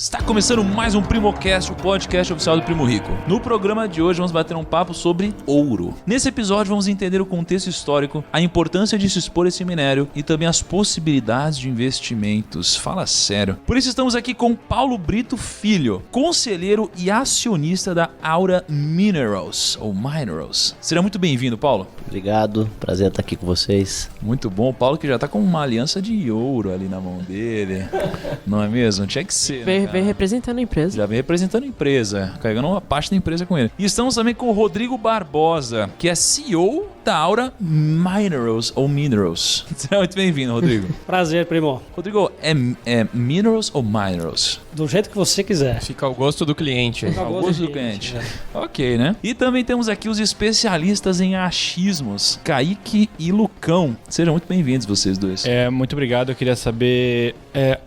Está começando mais um PrimoCast, o podcast oficial do Primo Rico. No programa de hoje vamos bater um papo sobre ouro. Nesse episódio vamos entender o contexto histórico, a importância de se expor esse minério e também as possibilidades de investimentos. Fala sério. Por isso estamos aqui com Paulo Brito Filho, conselheiro e acionista da Aura Minerals, ou Minerals. Seja muito bem-vindo, Paulo. Obrigado, prazer estar aqui com vocês. Muito bom, o Paulo que já está com uma aliança de ouro ali na mão dele, não é mesmo? Tinha que ser, né? Vem representando a empresa. Já vem representando a empresa, carregando uma parte da empresa com ele. E estamos também com o Rodrigo Barbosa, que é CEO da Aura Minerals, ou Minerals. Seja muito bem-vindo, Rodrigo. Prazer, primo. Rodrigo, é Minerals ou Minerals? Do jeito que você quiser. Fica ao gosto do cliente. Fica Ao gosto do cliente. Ok, né? E também temos aqui os especialistas em achismos, Kaique e Lucão. Sejam muito bem-vindos vocês dois. Muito obrigado. Eu queria saber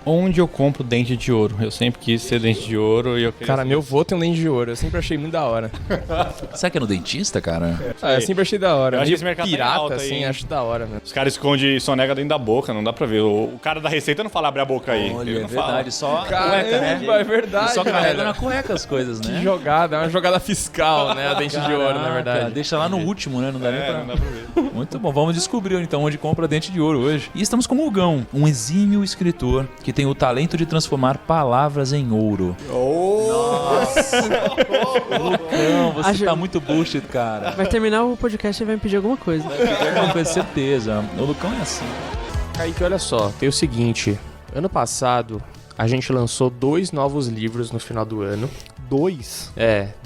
onde eu compro dente de ouro. Eu sempre quis ser dente de ouro e eu queria... Cara, meu avô tem um dente de ouro. Eu sempre achei muito da hora. Será que é no dentista, cara? Eu sempre achei da hora. Eu acho que Meio esse mercado tá em pirata, alta assim, aí, acho da hora, né? Os caras escondem sonega dentro da boca, não dá pra ver. O cara da receita não fala abre a boca aí. Olha, Ele é não verdade, só Caramba, é verdade, só carrega velho. na cueca as coisas, né? Que jogada, é uma jogada fiscal, né? A dente de ouro, na Caraca, verdade. deixa lá no último, né? Não dá nem pra... não dá pra ver. Muito bom, vamos descobrir então onde compra dente de ouro hoje. E estamos com o Hugão, um exímio escritor que tem o talento de transformar palavras em ouro. Hugão, você tá muito bullshit, cara. Vai terminar o podcast e vai me pedir alguma coisa. Vai pedir alguma coisa, certeza. O Lucão é assim. Kaique, olha só, tem o seguinte. Ano passado, a gente lançou 2 novos livros no final do ano. 2?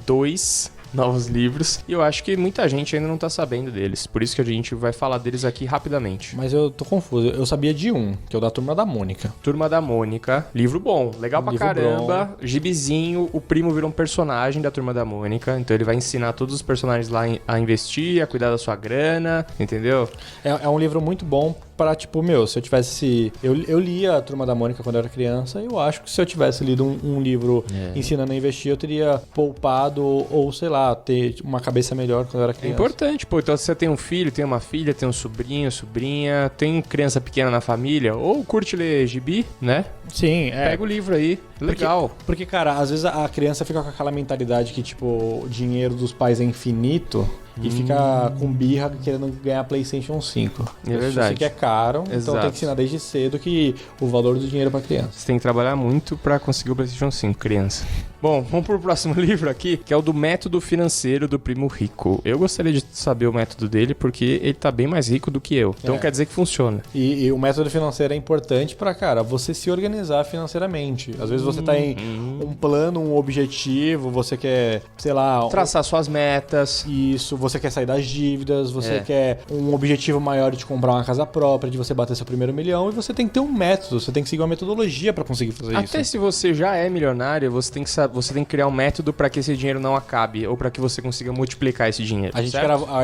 2 novos livros. E eu acho que muita gente ainda não tá sabendo deles. Por isso que a gente vai falar deles aqui rapidamente. Mas eu tô confuso. Eu sabia de um, que é o da Turma da Mônica. Turma da Mônica. Livro bom. Legal pra Livro caramba. Gibizinho. O primo virou um personagem da Turma da Mônica. Então ele vai ensinar todos os personagens lá a investir, a cuidar da sua grana. Entendeu? É um livro muito bom pra, tipo, se eu tivesse... Eu lia a Turma da Mônica quando eu era criança e eu acho que se eu tivesse lido um livro ensinando a investir, eu teria poupado ou, sei lá, ter uma cabeça melhor quando eu era É criança. importante, pô. Então se você tem um filho, tem uma filha, tem um sobrinho, sobrinha, tem criança pequena na família, ou curte ler gibi, né? Sim, Pega o livro aí. Legal. Porque, cara, às vezes a criança fica com aquela mentalidade que, tipo, o dinheiro dos pais é infinito e fica com birra querendo ganhar PlayStation 5. É verdade. Eu sei que é caro, então Exato. tem que ensinar desde cedo que o valor do dinheiro pra criança. Você tem que trabalhar muito pra conseguir o PlayStation 5, criança. Bom, vamos pro próximo livro aqui, que é o do Método Financeiro do Primo Rico. Eu gostaria de saber o método dele, porque ele tá bem mais rico do que eu. Então quer dizer que funciona. E o método financeiro é importante pra, cara, você se organizar financeiramente. Às vezes você tá em um plano, um objetivo, você quer, sei lá... Traçar suas metas. Isso, você quer sair das dívidas, você quer um objetivo maior de comprar uma casa própria, de você bater seu primeiro milhão, e você tem que ter um método, você tem que seguir uma metodologia pra conseguir fazer isso. Até se você já é milionário, você tem que criar um método pra que esse dinheiro não acabe, ou pra que você consiga multiplicar esse dinheiro. A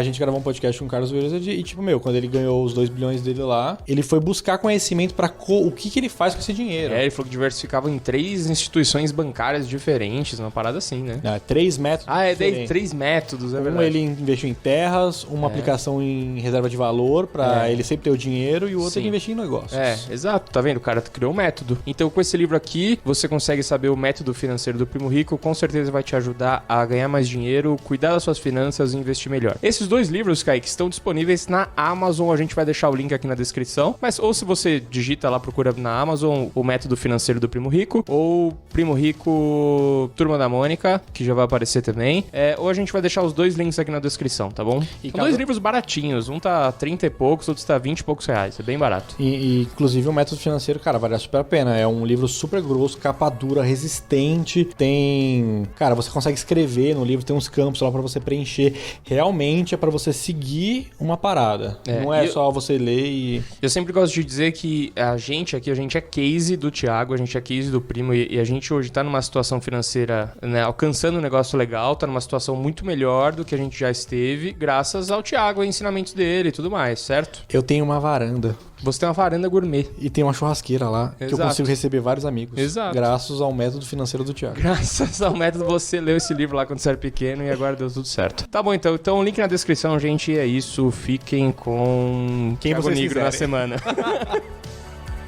gente gravou um podcast com o Carlos Wizard e, tipo, quando ele ganhou os 2 bilhões dele lá, ele foi buscar conhecimento pra o que ele faz com esse dinheiro. Ele falou que diversificava em 3 instituições bancárias diferentes, uma parada assim, né? 3 métodos diferentes. 3 métodos, é Um verdade. ele investiu em terras, uma aplicação em reserva de valor pra ele sempre ter o dinheiro e o outro ele investir em negócios. Exato, tá vendo? O cara criou um método. Então, com esse livro aqui, você consegue saber o método financeiro do Primo Rico, com certeza vai te ajudar a ganhar mais dinheiro, cuidar das suas finanças e investir melhor. Esses 2 livros, Kaique, estão disponíveis na Amazon, a gente vai deixar o link aqui na descrição, mas ou se você digita lá, procura na Amazon o método financeiro do Primo Rico, ou Primo Rico Turma da Mônica, que já vai aparecer também, ou a gente vai deixar os 2 links aqui na descrição, tá bom? São 2 livros baratinhos, um tá 30 e poucos, outro tá 20 e poucos reais, é bem barato. E inclusive o método financeiro, cara, vale super a pena. É um livro super grosso, capa dura, resistente. Tem... Cara, você consegue escrever no livro, tem uns campos lá pra você preencher. Realmente é pra você seguir uma parada. Não é só você ler e... Eu sempre gosto de dizer que a gente aqui, a gente é case do Thiago, a gente é case do Primo e a gente hoje tá numa situação financeira, né, alcançando um negócio legal, tá numa situação muito melhor do que a gente já esteve, graças ao Thiago, e ensinamentos dele e tudo mais, certo? Eu tenho uma varanda. Você tem uma varanda gourmet. E tem uma churrasqueira lá, que eu Exato. consigo receber vários amigos. Exato. Graças ao método financeiro do Thiago. Graças ao método, você leu esse livro lá quando você era pequeno e agora deu tudo certo. Tá bom, então. Então, link na descrição, gente. É isso. Fiquem com Quem Thiago vocês Nigro na quiserem. semana.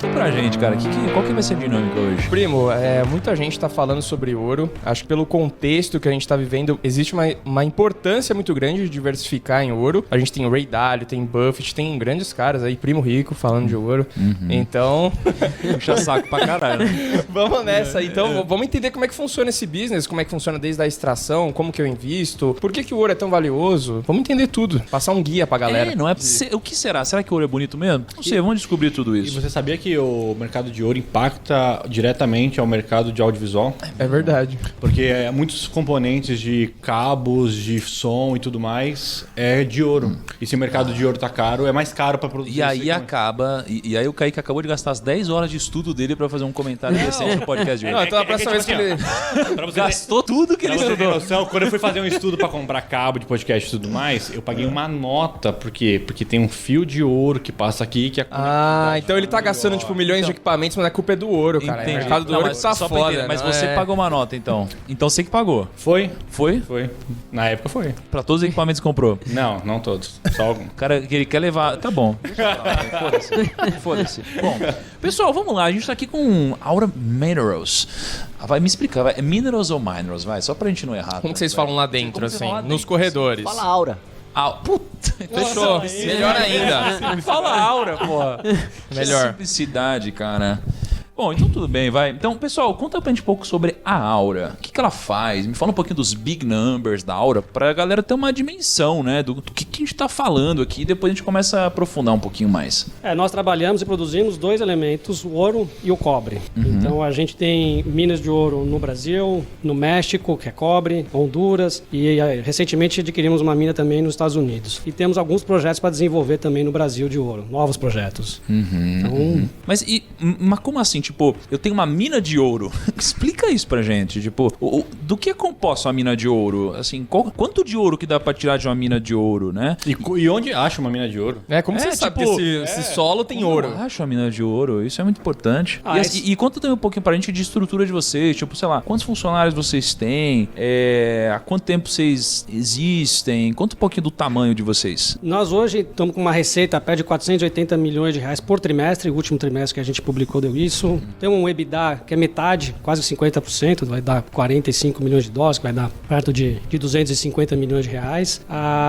Conta pra gente, cara, qual que vai ser a dinâmica hoje? Primo, muita gente tá falando sobre ouro. Acho que pelo contexto que a gente tá vivendo, existe uma importância muito grande de diversificar em ouro. A gente tem o Ray Dalio, tem Buffett, tem grandes caras aí, Primo Rico falando de ouro. Então... Puxa saco pra caralho. Vamos nessa. Então, vamos entender como é que funciona esse business, como é que funciona desde a extração, como que eu invisto, por que o ouro é tão valioso. Vamos entender tudo. Passar um guia pra galera. Não é... O que será? Será que o ouro é bonito mesmo? Não sei, vamos descobrir tudo E isso. você sabia que o mercado de ouro impacta diretamente ao mercado de audiovisual? É verdade. Porque muitos componentes de cabos, de som e tudo mais é de ouro. E se o mercado de ouro tá caro, é mais caro pra produzir. E aí acaba... E aí o Kaique acabou de gastar as 10 horas de estudo dele pra fazer um comentário decente no podcast de hoje. Não, então a próxima vez que ele... Pra você Gastou tudo que Pra ele você ter estudou. noção, quando eu fui fazer um estudo pra comprar cabo de podcast e tudo mais, eu paguei uma nota. Por quê? Porque tem um fio de ouro que passa aqui que é então ele tá gastando, tipo, milhões de equipamentos, mas a culpa é do ouro, cara. Entendi. O mercado do Não, ouro mas tá só pra foda. entender, mas não você é? pagou uma nota, então. Então você que pagou. Foi? Foi? Foi. Na época foi. Pra todos os equipamentos que comprou. Não todos. Só alguns. O cara que ele quer levar... Tá bom. Foda-se. Foda-se. Bom, pessoal, vamos lá. A gente tá aqui com Aura Minerals. Vai me explicar. É Minerals ou Minerals? Vai, só pra gente não errar. Como que vocês falam lá dentro, Como que vocês assim? falam lá Nos dentro? corredores. Fala Aura. Puta. Fechou. Melhor ainda. Fala Aura, porra. Melhor. Simplicidade, cara. Bom, então tudo bem, vai. Então, pessoal, conta pra gente um pouco sobre a Aura. O que ela faz? Me fala um pouquinho dos big numbers da Aura pra galera ter uma dimensão, né? Do que a gente tá falando aqui. E depois a gente começa a aprofundar um pouquinho mais. Nós trabalhamos e produzimos dois elementos, o ouro e o cobre. Então a gente tem minas de ouro no Brasil, no México, que é cobre, Honduras, e recentemente adquirimos uma mina também nos Estados Unidos. E temos alguns projetos para desenvolver também no Brasil de ouro, novos projetos. Mas como assim? Tipo, eu tenho uma mina de ouro. Explica isso pra gente. Tipo, do que é composto a mina de ouro? Assim, quanto de ouro que dá pra tirar de uma mina de ouro, né? E onde acha uma mina de ouro? Como você sabe tipo, que esse solo tem ouro? Eu acho a mina de ouro. Isso é muito importante. Ah, E conta também um pouquinho pra gente de estrutura de vocês. Tipo, sei lá, quantos funcionários vocês têm? Há quanto tempo vocês existem? Conta um pouquinho do tamanho de vocês. Nós hoje estamos com uma receita pé de 480 milhões de reais por trimestre. O último trimestre que a gente publicou deu isso. Tem um EBITDA que é metade, quase 50%, vai dar 45 milhões de dólares, que vai dar perto de 250 milhões de reais.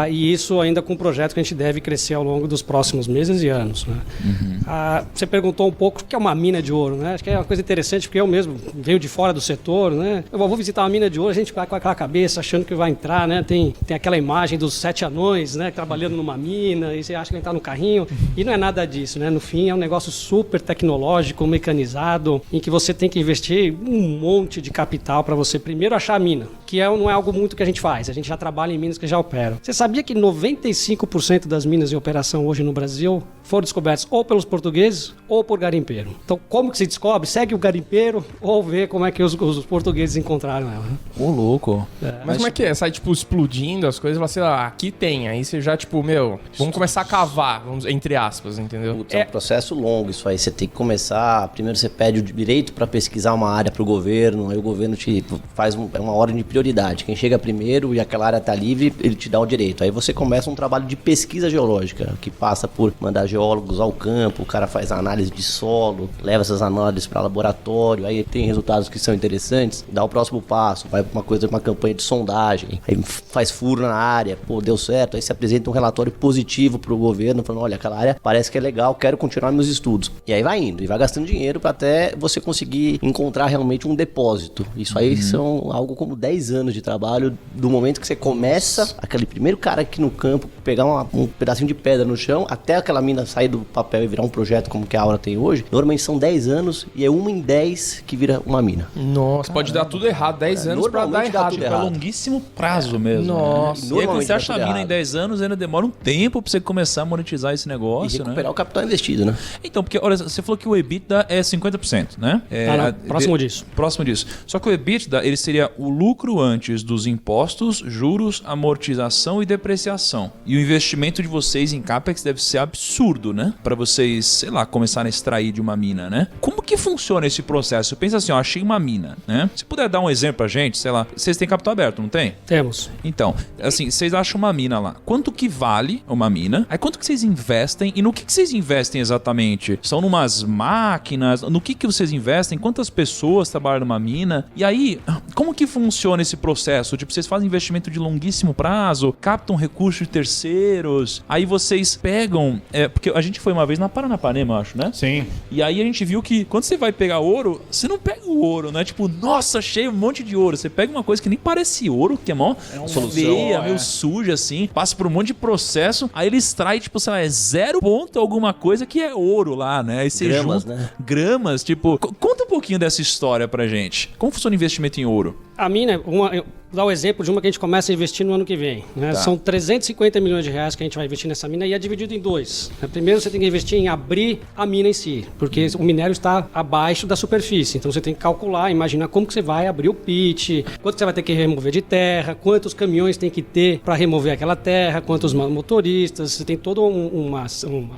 E isso ainda com um projeto que a gente deve crescer ao longo dos próximos meses e anos. Né? Você perguntou um pouco o que é uma mina de ouro, né? Acho que é uma coisa interessante, porque eu mesmo venho de fora do setor, né? Eu vou visitar uma mina de ouro, a gente vai com aquela cabeça achando que vai entrar, né? Tem aquela imagem dos 7 anões, né? Trabalhando numa mina, e você acha que vai entrar no carrinho, e não é nada disso, né? No fim, é um negócio super tecnológico, mecanizado, em que você tem que investir um monte de capital para você primeiro achar a mina, que não é algo muito que a gente faz, a gente já trabalha em minas que já operam. Você sabia que 95% das minas em operação hoje no Brasil foram descobertas ou pelos portugueses ou por garimpeiro? Então, como que se descobre? Segue o garimpeiro ou vê como é que os portugueses encontraram ela. Ô, louco. Mas como é que é? Sai, tipo, explodindo as coisas e fala assim, aqui tem. Aí você já, tipo, vamos começar a cavar, entre aspas, entendeu? Putz, é um processo longo isso aí. Você tem que começar. Primeiro você pede o direito para pesquisar uma área para o governo, aí o governo te faz uma ordem de prioridade. Quem chega primeiro e aquela área está livre, ele te dá o direito. Aí você começa um trabalho de pesquisa geológica, que passa por mandar geólogos ao campo, o cara faz análise de solo, leva essas análises para laboratório, aí tem resultados que são interessantes, dá o próximo passo, vai para uma campanha de sondagem, aí faz furo na área, deu certo, aí se apresenta um relatório positivo para o governo, falando, olha, aquela área parece que é legal, quero continuar meus estudos. E aí vai indo, e vai gastando dinheiro para até você conseguir encontrar realmente um depósito. Isso aí são algo como 10 anos de trabalho, do momento que você começa, aquele primeiro cara aqui no campo, pegar um pedacinho de pedra no chão, até aquela mina sair do papel e virar um projeto como que a Aura tem hoje, normalmente são 10 anos e é 1 em 10 que vira uma mina. Nossa, pode dar tudo errado, 10 anos pra dar normalmente dá errado. tudo É errado. longuíssimo prazo mesmo. Nossa. Né? E aí quando você acha a mina errado. em 10 anos, ainda demora um tempo pra você começar a monetizar esse E negócio, recuperar né? o capital investido, né? Então, porque, olha, você falou que o EBITDA é 50% 50%, né? Próximo disso. Próximo disso. Só que o EBITDA, ele seria o lucro antes dos impostos, juros, amortização e depreciação. E o investimento de vocês em CAPEX deve ser absurdo, né? Para vocês, sei lá, começarem a extrair de uma mina, né? Como que funciona esse processo? Pensa assim, ó, achei uma mina, né? Se puder dar um exemplo pra gente, sei lá, vocês têm capital aberto, não tem? Temos. Então, assim, vocês acham uma mina lá. Quanto que vale uma mina? Aí quanto que vocês investem? E no que vocês investem exatamente? São numas máquinas? No que vocês investem? Quantas pessoas trabalham numa mina? E aí, como que funciona esse processo? Tipo, vocês fazem investimento de longuíssimo prazo, captam recursos de terceiros, aí vocês pegam... porque a gente foi uma vez na Paranapanema, eu acho, né? Sim. E aí a gente viu que quando você vai pegar ouro, você não pega o ouro, né? Tipo, nossa, achei um monte de ouro. Você pega uma coisa que nem parece ouro, que é mó feia, meio suja, assim, passa por um monte de processo, aí ele extrai, tipo, sei lá, é 0 ponto alguma coisa que é ouro lá, né? Aí você Gramas, junta né? gramas, tipo... Conta um pouquinho dessa história pra gente. Como funciona o investimento em ouro? A mina, eu vou dar o exemplo de uma que a gente começa a investir no ano que vem. Né? Tá. São 350 milhões de reais que a gente vai investir nessa mina e é dividido em 2. Primeiro você tem que investir em abrir a mina em si, porque o minério está abaixo da superfície. Então você tem que calcular, imaginar como que você vai abrir o pit, quanto você vai ter que remover de terra, quantos caminhões tem que ter para remover aquela terra, quantos motoristas. Você tem toda uma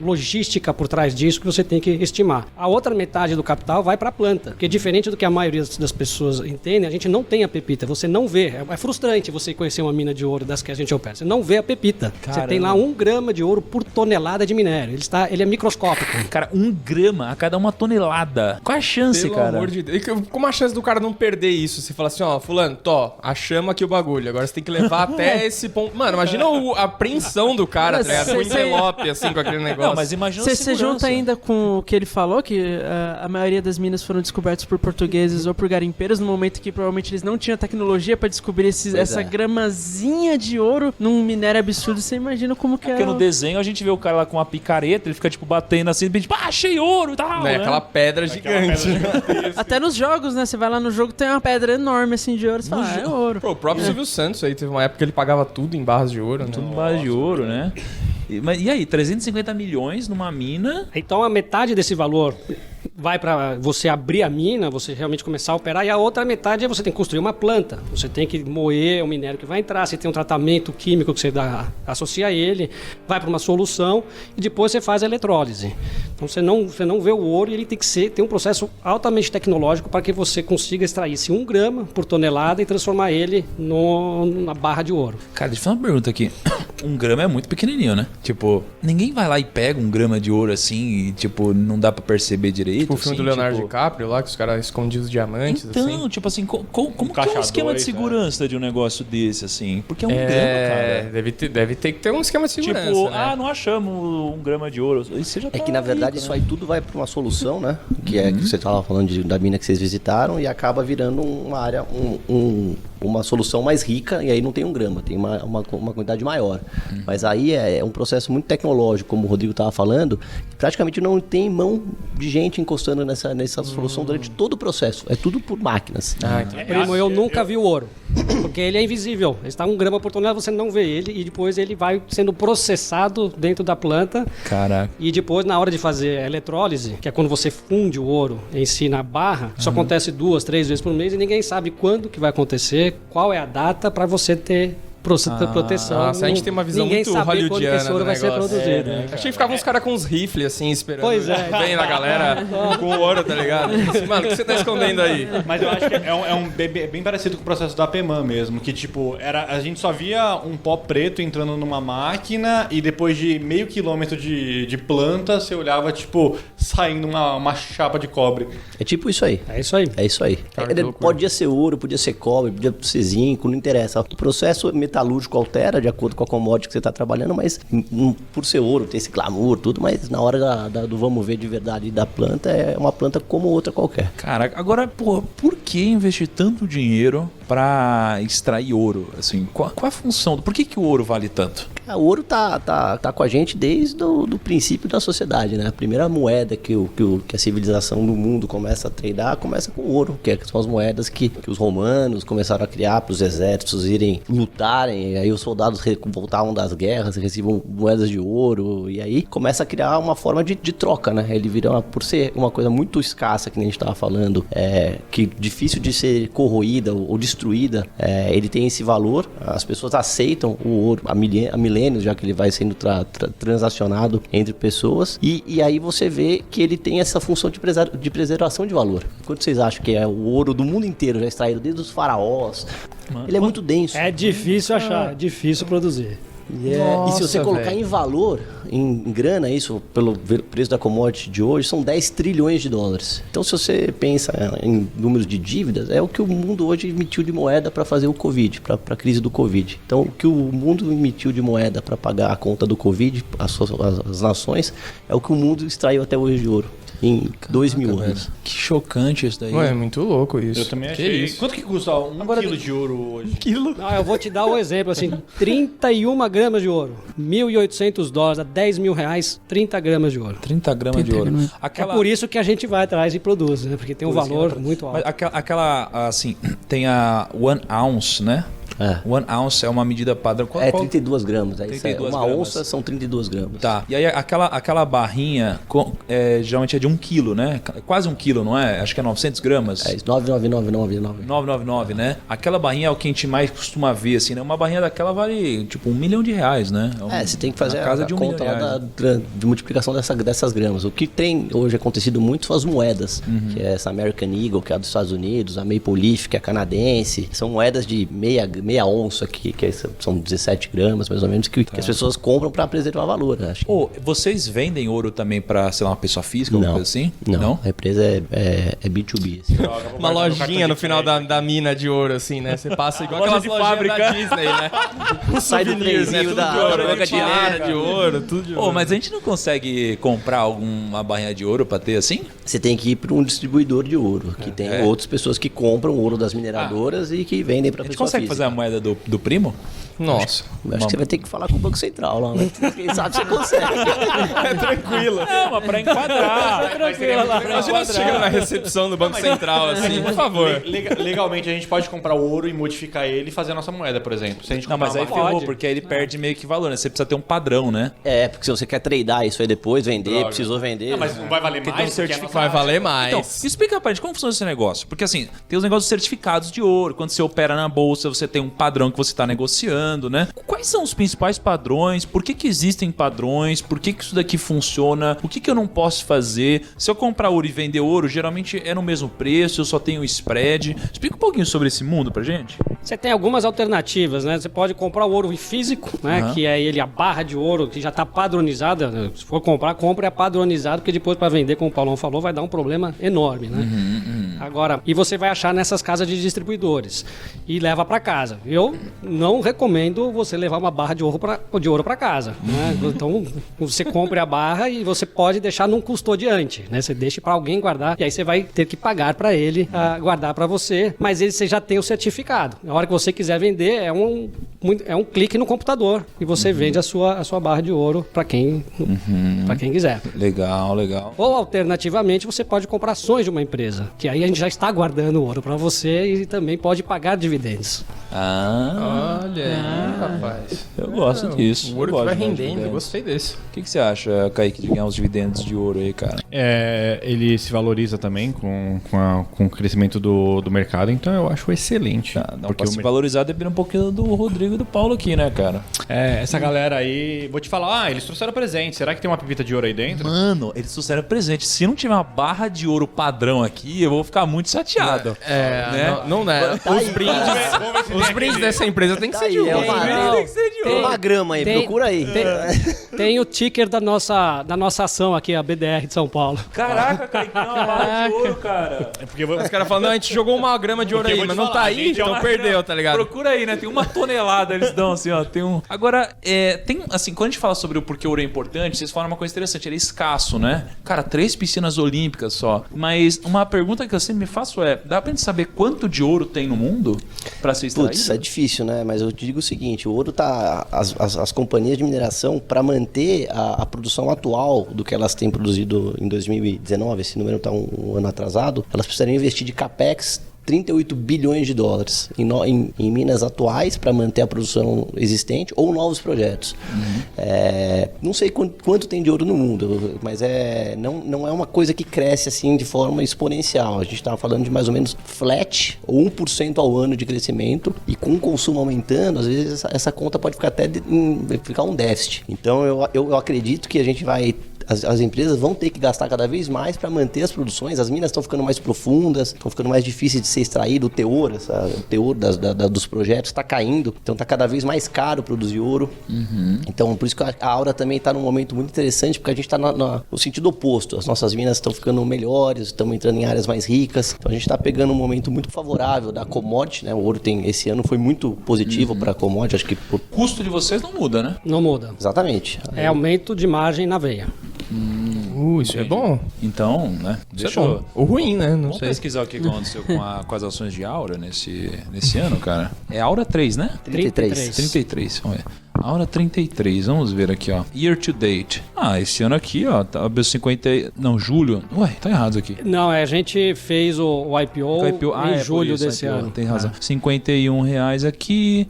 logística por trás disso que você tem que estimar. A outra metade do capital vai para a planta, porque diferente do que a maioria das pessoas entendem, a gente não tem a pepita, você não vê. É frustrante você conhecer uma mina de ouro das que a gente opera. Você não vê a pepita. Caramba. Você tem lá 1 grama de ouro por tonelada de minério. Ele é microscópico. Cara, 1 grama a cada 1 tonelada. Qual é a chance, Pelo cara? amor de Deus. E como a chance do cara não perder isso? Você fala assim, ó, fulano, achamos aqui o bagulho. Agora você tem que levar até esse ponto. Mano, imagina a apreensão do cara, tá ligado? Com o envelope, assim, com aquele negócio. Não, mas imagina a Você segurança. junta ainda com o que ele falou, que a maioria das minas foram descobertas por portugueses ou por garimpeiros, no momento que provavelmente eles não tinham tecnologia pra descobrir essa gramazinha de ouro num minério absurdo. Você imagina como que Porque é... no desenho a gente vê o cara lá com uma picareta, ele fica tipo batendo assim, tipo, achei ouro e tal. Né? Né? Aquela pedra gigante. Até nos jogos, né? Você vai lá no jogo, tem uma pedra enorme assim de ouro, você fala, é ouro. Pô, o próprio Silvio Santos aí teve uma época que ele pagava tudo em barras de ouro, né? Tudo base de ouro, né? E aí, 350 milhões numa mina... Então a metade desse valor vai para você abrir a mina, você realmente começar a operar, e a outra metade é você tem que construir uma planta. Você tem que moer o minério que vai entrar, você tem um tratamento químico que você associa a ele, vai para uma solução e depois você faz a eletrólise. Então você não vê o ouro e ele tem que ter um processo altamente tecnológico para que você consiga extrair esse 1 grama por tonelada e transformar ele na barra de ouro. Cara, deixa eu fazer uma pergunta aqui. 1 grama é muito pequenininho, né? Tipo, ninguém vai lá e pega 1 grama de ouro assim e, tipo, não dá pra perceber direito. Tipo o filme assim, do Leonardo tipo... DiCaprio lá, que os caras escondiam os diamantes, Então, assim. tipo assim, como que é um Caixa esquema de 2, segurança de um negócio desse, assim? Porque é 1 grama, cara. Deve ter que ter um esquema de segurança, Tipo, né? não achamos 1 grama de ouro. Isso você já tá É que na verdade rico, isso né? aí tudo vai para uma solução, né? Que é que você estava falando da mina que vocês visitaram e acaba virando uma área, uma solução mais rica e aí não tem 1 grama, tem uma quantidade maior. Mas aí é um processo muito tecnológico, como o Rodrigo estava falando, que praticamente não tem mão de gente encostando nessa solução durante todo o processo. É tudo por máquinas. Primo, eu nunca vi o ouro. Porque ele é invisível. Ele está 1 grama por tonelada, você não vê ele e depois ele vai sendo processado dentro da planta. Caraca. E depois, na hora de fazer a eletrólise, que é quando você funde o ouro em si na barra, isso acontece 2, 3 vezes por mês e ninguém sabe quando que vai acontecer, qual é a data para você ter proteção. Nossa, a gente tem uma visão ninguém muito sabe quando que hollywoodiana esse ouro do vai ser negócio. produzido. Achei que ficavam uns caras com uns rifles, assim, esperando. Pois é. Bem na galera com ouro, tá ligado? Mano, o que você tá escondendo aí? Mas eu acho que é bem parecido com o processo da PEMAN mesmo, que tipo, a gente só via um pó preto entrando numa máquina e depois de meio quilômetro de planta, você olhava, tipo, saindo uma chapa de cobre. É tipo isso aí. É isso aí. É isso aí. Cara, que loucura. Podia ser ouro, podia ser cobre, podia ser zinco, não interessa. O processo metalúrgico altera de acordo com a commodity que você está trabalhando, mas por ser ouro, tem esse glamour, tudo, mas na hora do vamos ver de verdade da planta, é uma planta como outra qualquer. Caraca, agora, pô, por que investir tanto dinheiro pra extrair ouro? Assim, qual a função? Por que o ouro vale tanto? O ouro tá com a gente desde o princípio da sociedade, né? A primeira moeda que a civilização do mundo começa a tradar começa com ouro, que são as moedas que os romanos começaram a criar para os exércitos irem lutarem, e aí os soldados voltavam das guerras, recebiam moedas de ouro, e aí começa a criar uma forma de troca, né? Ele vira, por ser uma coisa muito escassa, que nem a gente estava falando, que difícil de ser corroída ou destruída, ele tem esse valor, as pessoas aceitam o ouro há milênios, já que ele vai sendo transacionado entre pessoas, e aí você vê que ele tem essa função de preservação de valor. Quanto vocês acham que é o ouro do mundo inteiro, já extraído desde os faraós? Ele é muito denso. É difícil achar, é difícil produzir. E se você colocar em valor, em grana, isso pelo preço da commodity de hoje, são 10 trilhões de dólares. Então, se você pensa em números de dívidas, é o que o mundo hoje emitiu de moeda para fazer o Covid, para a crise do Covid. Então, o que o mundo emitiu de moeda para pagar a conta do Covid, as nações, é o que o mundo extraiu até hoje de ouro. Em 2.000 anos. Que chocante isso daí. Ué, é muito louco isso. Eu também achei. isso? Quanto que custa quilo de ouro hoje? Não, eu vou te dar um exemplo, assim, 31 gramas de ouro, $1.800, a 10 mil reais, 30 gramas de ouro. 30 gramas de ouro. É por isso que a gente vai atrás e produz, né? Porque tem um valor muito alto. Mas aquela, assim, tem a 1 ounce, né? 1 ounce é uma medida padrão. 32 gramas. 32 uma gramas. onça são 32 gramas. Tá. E aí aquela barrinha geralmente é de 1 quilo, né? Quase 1 quilo, não é? Acho que é 900 gramas. É isso, 99999. 999, né? Aquela barrinha é o que a gente mais costuma ver, assim, né? Uma barrinha daquela vale, tipo, R$1 milhão, né? Você tem que fazer casa a de R$1 conta milhão. lá de multiplicação dessas gramas. O que tem hoje acontecido muito são as moedas, que é essa American Eagle, que é a dos Estados Unidos, a Maple Leaf, que é canadense. São moedas de meia onça, que são 17 gramas, mais ou menos, que as pessoas compram para preservar valor. Acho. Vocês vendem ouro também para, sei lá, uma pessoa física, alguma coisa assim? Não, a empresa é B2B. Assim. Uma lojinha no final da mina de ouro, assim, né? Você passa igual aquelas de fábrica da Disney, né? Sai do trenzinho Tudo de ouro, boca de neve. de ouro, tudo de ouro. Mas a gente não consegue comprar alguma barrinha de ouro para ter assim? Você tem que ir para um distribuidor de ouro, que tem outras pessoas que compram ouro das mineradoras e que vendem para pessoa física. A gente consegue fazer a moeda do primo? Nossa. Acho que você vai ter que falar com o Banco Central lá, né? Quem sabe você consegue. É tranquilo. Não, mas pra enquadrar. Imagina você chegando na recepção do Banco Central, assim, por favor. Legalmente, a gente pode comprar o ouro e modificar ele e fazer a nossa moeda, por exemplo. Se a gente Não, mas aí comprar uma- ferrou, porque aí ele perde meio que valor, né? Você precisa ter um padrão, né? Porque se você quer tradar isso aí depois, vender, precisou vender. Não, mas não vai valer mais? tem um porque certificado. a nossa- Vai valer mais. Então, explica pra gente como funciona esse negócio. Porque assim, tem os negócios de certificados de ouro. Quando você opera na bolsa, você tem um padrão que você tá negociando, né? Quais são os principais padrões? Por que existem padrões? Por que isso daqui funciona? O que eu não posso fazer? Se eu comprar ouro e vender ouro, geralmente é no mesmo preço, eu só tenho spread. Explica um pouquinho sobre esse mundo pra gente. Você tem algumas alternativas, né? Você pode comprar o ouro em físico, né? Que é ele, a barra de ouro, que já está padronizada. Né? Se for comprar, compre a padronizado, porque depois para vender, como o Paulão falou, vai dar um problema enorme, né? Agora, e você vai achar nessas casas de distribuidores e leva para casa. Eu não recomendo você levar uma barra de ouro para casa, né? Então, você compre a barra e você pode deixar num custodiante, né? Você deixa para alguém guardar e aí você vai ter que pagar para ele guardar para você, mas você já tem o certificado. Na hora que você quiser vender, é um clique no computador e você vende a sua barra de ouro para quem quiser. Legal. Ou, alternativamente, você pode comprar ações de uma empresa, que aí a gente já está guardando ouro para você e também pode pagar dividendos. Olha aí, rapaz. Eu gosto disso. O ouro Eu que vai gosto de rendendo, eu dividendos. gostei desse. O que você acha, Kaique, de ganhar os dividendos de ouro aí, cara? Ele se valoriza também com o crescimento do mercado, então eu acho excelente. Não, pra se valorizar depende um pouquinho do Rodrigo e do Paulo aqui, né, cara? Essa galera aí... Vou te falar, eles trouxeram presente. Será que tem uma pepita de ouro aí dentro? Mano, eles trouxeram presente. Se não tiver uma barra de ouro padrão aqui, eu vou ficar muito chateado. Né? Não é. Tá aí, Os brindes dessa empresa tem que ser de ouro. Tem uma grama aí, procura aí. Tem o ticker da nossa ação aqui, a BDR de São Paulo. Caraca, Kaique, não, uma barra de ouro, cara. É porque Os caras falam, não, a gente jogou uma grama de ouro aí, mas não tá aí, então perdeu, tá ligado? Procura aí, né? Tem 1 tonelada lado, eles dão assim, ó. Tem um. Agora, tem, assim, quando a gente fala sobre o porquê o ouro é importante, vocês falam uma coisa interessante, ele é escasso, né? Cara, 3 piscinas olímpicas só. Mas uma pergunta que eu sempre me faço dá pra gente saber quanto de ouro tem no mundo pra ser extraído? Putz, é difícil, né? Mas eu te digo o seguinte, o ouro tá... As companhias de mineração, para manter a produção atual do que elas têm produzido em 2019, esse número tá um ano atrasado, elas precisariam investir de capex 38 bilhões de dólares em minas atuais para manter a produção existente ou novos projetos. Não sei quanto tem de ouro no mundo, mas não é uma coisa que cresce assim de forma exponencial. A gente estava falando de mais ou menos flat, ou 1% ao ano de crescimento, e com o consumo aumentando, às vezes essa conta pode ficar ficar um déficit. Então eu acredito que a gente vai... As empresas vão ter que gastar cada vez mais para manter as produções. As minas estão ficando mais profundas, estão ficando mais difíceis de ser extraído. O teor dos projetos está caindo. Então está cada vez mais caro produzir ouro. Então por isso que a Aura também está num momento muito interessante, porque a gente está no sentido oposto. As nossas minas estão ficando melhores, estamos entrando em áreas mais ricas. Então a gente está pegando um momento muito favorável da commodity, né? O ouro esse ano foi muito positivo para a commodity. Acho que O custo de vocês não muda, né? Não muda. Exatamente. É aumento de margem na veia. Isso é bom. Então, né? Isso é bom. Ou ruim, né? Não Vamos sei. pesquisar o que aconteceu com as ações de Aura nesse ano, cara. É Aura 3, né? 33. 33, vamos ver. Aura 33, vamos ver aqui, ó. Year to date. Esse ano aqui, ó, tá 50... Não, julho. Ué, tá errado aqui. Não, a gente fez o IPO em julho desse ano. Tem razão. R$51 aqui,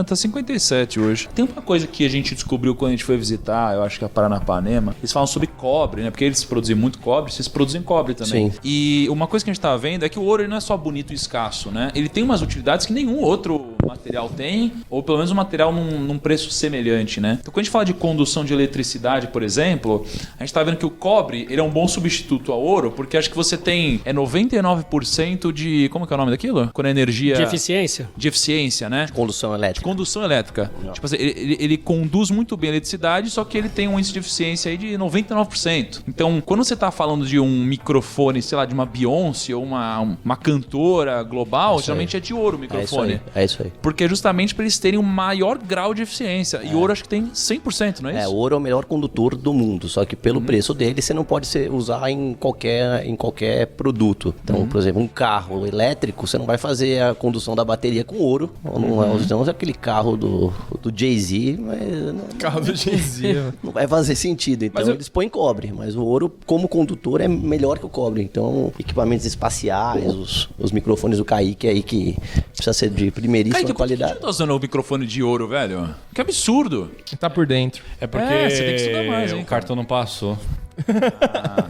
tá 57 hoje. Tem uma coisa que a gente descobriu quando a gente foi visitar, eu acho que é Paranapanema, eles falam sobre cobre, né? Porque eles produzem muito cobre, vocês produzem cobre também. Sim. E uma coisa que a gente tava vendo é que o ouro ele não é só bonito e escasso, né? Ele tem umas utilidades que nenhum outro material tem, ou pelo menos um material num preço semelhante, né? Então, quando a gente fala de condução de eletricidade, por exemplo, a gente tá vendo que o cobre, ele é um bom substituto ao ouro, porque acho que você tem 99% de... Como que é o nome daquilo? Quando a energia... De eficiência? De eficiência, né? Condução elétrica. Condução elétrica. Tipo assim, ele conduz muito bem a eletricidade, só que ele tem um índice de eficiência aí de 99%. Então, quando você tá falando de um microfone, sei lá, de uma Beyoncé ou uma cantora global, geralmente é de ouro o microfone. É isso aí. Porque é justamente para eles terem um maior grau de eficiência. E ouro acho que tem 100%, não é isso? O ouro é o melhor condutor do mundo, só que pelo preço dele você não pode usar em qualquer produto. Então, por exemplo, um carro elétrico, você não vai fazer a condução da bateria com ouro. Não é aquele carro do Jay-Z, mas Carro do Jay-Z. não vai fazer sentido. Então eles põem cobre, mas o ouro como condutor é melhor que o cobre. Então, equipamentos espaciais, os microfones do Kaique aí que precisa ser de primeiríssima qualidade. Por que eu tô usando o microfone de ouro, velho? Que absurdo. Tá por dentro. É porque você tem que estudar mais, hein, o cartão não passou.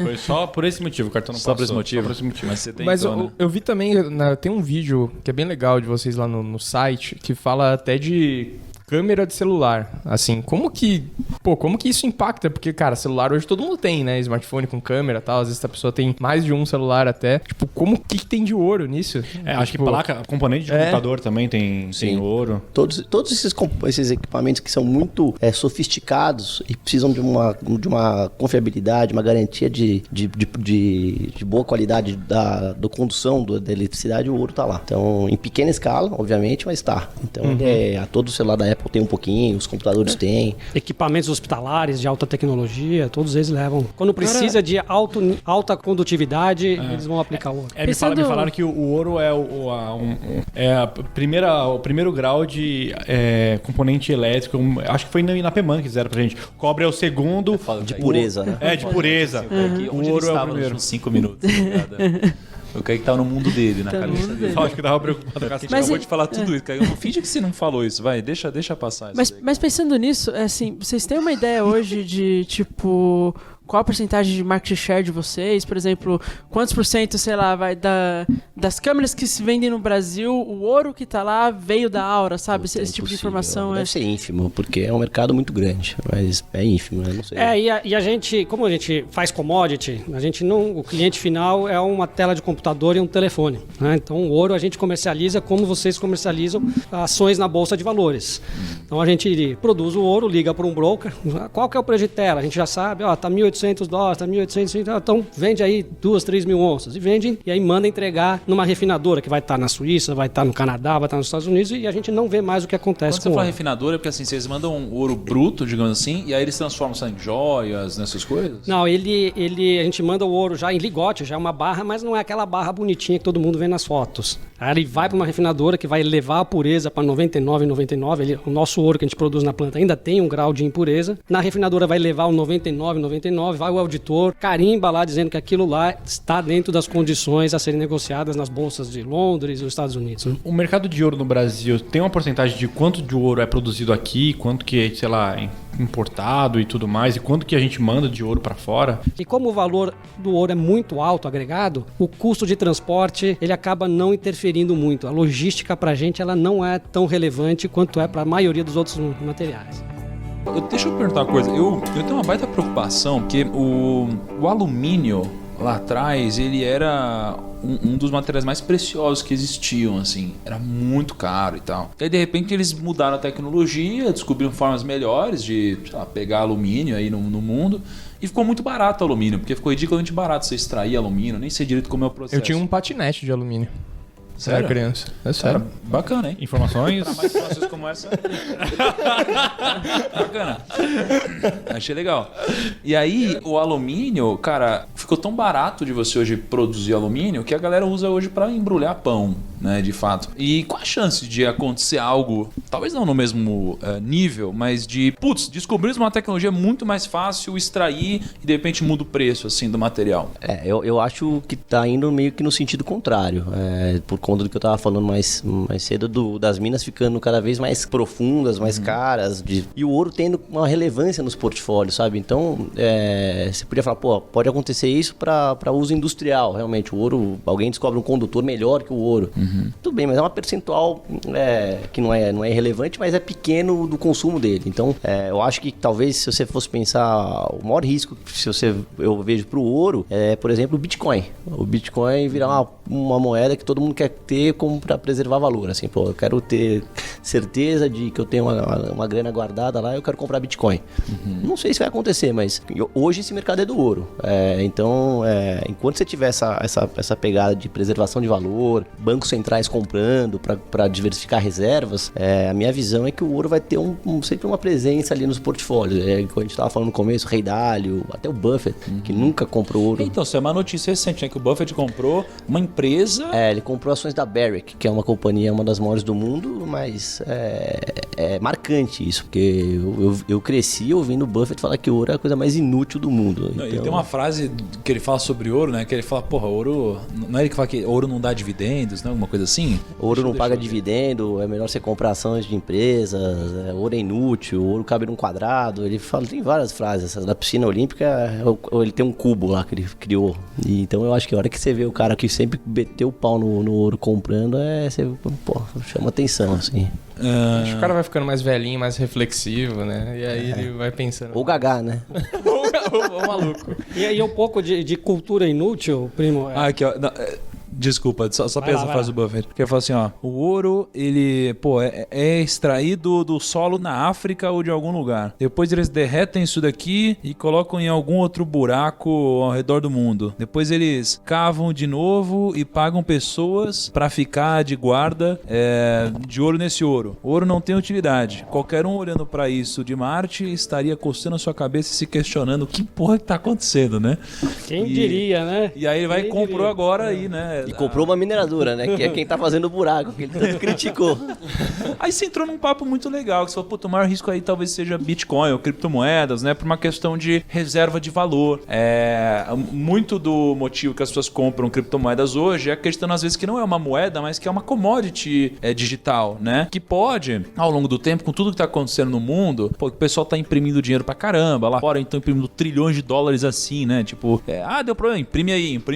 Foi só por esse motivo, o cartão não Só passou. por esse motivo? Só por esse motivo. Mas você tem Mas então, né? eu vi também, tem um vídeo que é bem legal de vocês lá no site, que fala até de câmera de celular. Assim, como que isso impacta? Porque, cara, celular hoje todo mundo tem, né? Smartphone com câmera e tal. Às vezes a pessoa tem mais de um celular até. Tipo, que tem de ouro nisso? Acho que placa, componente de computador também tem ouro. Todos esses equipamentos que são muito sofisticados e precisam de uma confiabilidade, uma garantia de boa qualidade da condução da eletricidade, o ouro tá lá. Então, em pequena escala, obviamente, mas tá. Então, todo celular da Apple tem um pouquinho, os computadores têm. Equipamentos hospitalares de alta tecnologia, todos eles levam. Quando precisa de alta condutividade, eles vão aplicar o ouro. Me falaram que o ouro é o primeiro grau de componente elétrico. Acho que foi na PEMAN que fizeram pra gente. O cobre é o segundo. De pureza, né? De pureza. Onde O ouro ele é o estava nos primeiro. últimos 5 minutos. O Kaique tava no mundo dele, na cabeça dele. Acho que tava preocupado com A essa gente Mas acabou de falar tudo isso, Kaique. Finge que você não falou isso, vai, deixa passar isso. Mas pensando nisso, assim, vocês têm uma ideia hoje de, tipo, qual a porcentagem de market share de vocês? Por exemplo, quantos por cento, sei lá, vai das câmeras que se vendem no Brasil, o ouro que tá lá veio da Aura, sabe? Esse tipo de informação Deve ser ínfimo, porque é um mercado muito grande, mas é ínfimo, né? Não sei. E a gente, como a gente faz commodity, o cliente final é uma tela de computador e um telefone, né? Então o ouro a gente comercializa como vocês comercializam ações na bolsa de valores. Então a gente produz o ouro, liga para um broker, qual que é o preço de tela? A gente já sabe, tá 1.800 1.800 dólares, tá 1.800, então vende aí 2, 3 mil onças. E vende, e aí manda entregar numa refinadora que vai estar na Suíça, vai estar no Canadá, vai estar nos Estados Unidos, e a gente não vê mais o que acontece Quando com você o fala ouro. refinadora, é porque assim, vocês mandam ouro bruto, digamos assim, e aí eles transformam isso em joias, nessas coisas? Não, a gente manda o ouro já em ligote, já é uma barra, mas não é aquela barra bonitinha que todo mundo vê nas fotos. Aí ele vai para uma refinadora que vai levar a pureza para 99,99. O nosso ouro que a gente produz na planta ainda tem um grau de impureza. Na refinadora vai levar o 99,99, vai o auditor, carimba lá dizendo que aquilo lá está dentro das condições a serem negociadas nas bolsas de Londres e os Estados Unidos. Né? O mercado de ouro no Brasil tem uma porcentagem de quanto de ouro é produzido aqui, quanto que é, sei lá, importado e tudo mais, e quanto que a gente manda de ouro para fora? E como o valor do ouro é muito alto agregado, o custo de transporte ele acaba não interferindo muito. A logística para a gente ela não é tão relevante quanto é para a maioria dos outros materiais. Deixa eu perguntar uma coisa. Eu tenho uma baita preocupação, porque o alumínio lá atrás, ele era um dos materiais mais preciosos que existiam, assim. Era muito caro e tal. E aí, de repente, eles mudaram a tecnologia, descobriram formas melhores de, sei lá, pegar alumínio aí no mundo. E ficou muito barato o alumínio, porque ficou ridiculamente barato você extrair alumínio. Nem sei direito como é o processo. Eu tinha um patinete de alumínio. Sério? Era criança. É sério. Cara, bacana, hein? Informações? Para mais informações como essa. Bacana. Achei legal. E aí, o alumínio, cara, ficou tão barato de você hoje produzir alumínio que a galera usa hoje para embrulhar pão, né, de fato. E qual a chance de acontecer algo, talvez não no mesmo nível, mas de, descobrimos uma tecnologia muito mais fácil, extrair e de repente muda o preço, assim, do material? Eu acho que tá indo meio que no sentido contrário. Por conta do que eu tava falando mais cedo, das minas ficando cada vez mais profundas, mais caras, e o ouro tendo uma relevância nos portfólios, sabe? Então, você podia falar, pode acontecer isso para uso industrial, realmente. O ouro, alguém descobre um condutor melhor que o ouro. Tudo bem, mas é uma percentual que não é irrelevante, mas é pequeno do consumo dele. Então, eu acho que talvez, se você fosse pensar, o maior risco que eu vejo pro ouro é, por exemplo, o Bitcoin. O Bitcoin virar uma moeda que todo mundo quer ter como para preservar valor, assim, eu quero ter certeza de que eu tenho uma grana guardada lá, eu quero comprar Bitcoin. Não sei se vai acontecer, mas hoje esse mercado é do ouro. Então, enquanto você tiver essa pegada de preservação de valor, bancos centrais comprando para diversificar reservas, a minha visão é que o ouro vai ter sempre uma presença ali nos portfólios. Como a gente estava falando no começo, o Rei Dalio, até o Buffett, que nunca comprou ouro. Então, isso é uma notícia recente, né? Que o Buffett comprou uma empresa... Ele comprou ações da Barrick, que é uma companhia, uma das maiores do mundo, mas é marcante isso, porque eu cresci ouvindo o Buffett falar que o ouro é a coisa mais inútil do mundo. Não, então... E tem uma frase que ele fala sobre ouro, né? Que ele fala, ouro... Não é ele que fala que ouro não dá dividendos, né? Alguma coisa assim? Ouro não paga dividendo, é melhor você comprar ações de empresas, ouro é inútil, ouro cabe num quadrado. Ele fala, tem várias frases. Essa da piscina olímpica, ele tem um cubo lá que ele criou. E, então eu acho que a hora que você vê o cara que sempre meteu o pau no ouro comprando, você chama atenção, assim. Acho que o cara vai ficando mais velhinho, mais reflexivo, né? E aí ele vai pensando... Ou gagá, né? Ou maluco. E aí um pouco de cultura inútil, primo. Aqui, ó... Desculpa, só pensa a frase do Buffett. Porque ele fala assim, o ouro, ele, é extraído do solo na África ou de algum lugar. Depois eles derretem isso daqui e colocam em algum outro buraco ao redor do mundo. Depois eles cavam de novo e pagam pessoas pra ficar de guarda de ouro nesse ouro. O ouro não tem utilidade. Qualquer um olhando pra isso de Marte estaria coçando a sua cabeça e se questionando o que porra que tá acontecendo, né? Quem diria, né? E aí ele vai e comprou agora aí, né? E comprou uma mineradora, né? Que é quem tá fazendo o buraco, que ele tanto criticou. Aí você entrou num papo muito legal, que você falou, o maior risco aí talvez seja Bitcoin ou criptomoedas, né? Por uma questão de reserva de valor. Muito do motivo que as pessoas compram criptomoedas hoje é acreditando às vezes que não é uma moeda, mas que é uma commodity digital, né? Que pode, ao longo do tempo, com tudo que tá acontecendo no mundo, o pessoal tá imprimindo dinheiro pra caramba, lá fora então imprimindo trilhões de dólares assim, né? Tipo, deu problema, imprime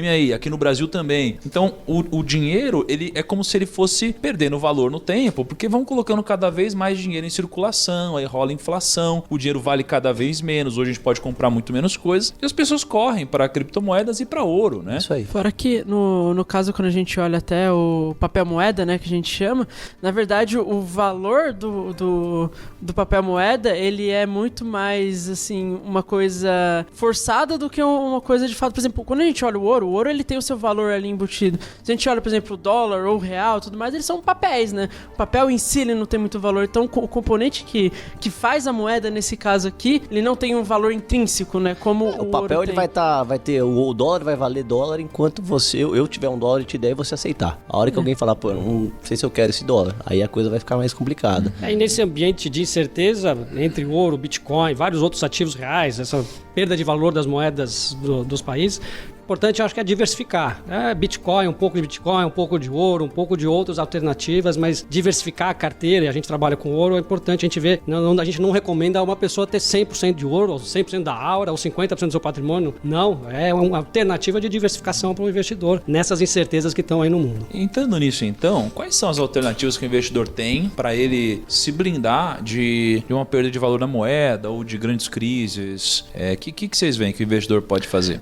aí, aqui no Brasil também. Então Então, o dinheiro, ele é como se ele fosse perdendo valor no tempo, porque vão colocando cada vez mais dinheiro em circulação, aí rola inflação, o dinheiro vale cada vez menos, hoje a gente pode comprar muito menos coisas, e as pessoas correm para criptomoedas e para ouro, né? Isso aí. Fora que, no caso, quando a gente olha até o papel moeda, né, que a gente chama, na verdade, o valor do papel moeda, ele é muito mais, assim, uma coisa forçada do que uma coisa de fato. Por exemplo, quando a gente olha o ouro ele tem o seu valor ali embutido. Se a gente olha, por exemplo, o dólar ou o real, tudo mais, eles são papéis, né? O papel em si, ele não tem muito valor. Então, o componente que faz a moeda, nesse caso aqui, ele não tem um valor intrínseco, né? Como O papel, ouro ele tem. vai ter, o dólar vai valer dólar enquanto eu tiver um dólar e te der e você aceitar. A hora que alguém falar, pô, não sei se eu quero esse dólar, aí a coisa vai ficar mais complicada. E nesse ambiente de incerteza, entre o ouro, o Bitcoin, vários outros ativos reais, essa perda de valor das moedas dos países, importante, eu acho que é diversificar. Bitcoin, um pouco de Bitcoin, um pouco de ouro, um pouco de outras alternativas, mas diversificar a carteira, e a gente trabalha com ouro, é importante a gente ver. A gente não recomenda uma pessoa ter 100% de ouro, ou 100% da aura, ou 50% do seu patrimônio. Não, é uma alternativa de diversificação para o investidor nessas incertezas que estão aí no mundo. Entrando nisso, então, quais são as alternativas que o investidor tem para ele se blindar de uma perda de valor da moeda ou de grandes crises? O que vocês veem que o investidor pode fazer?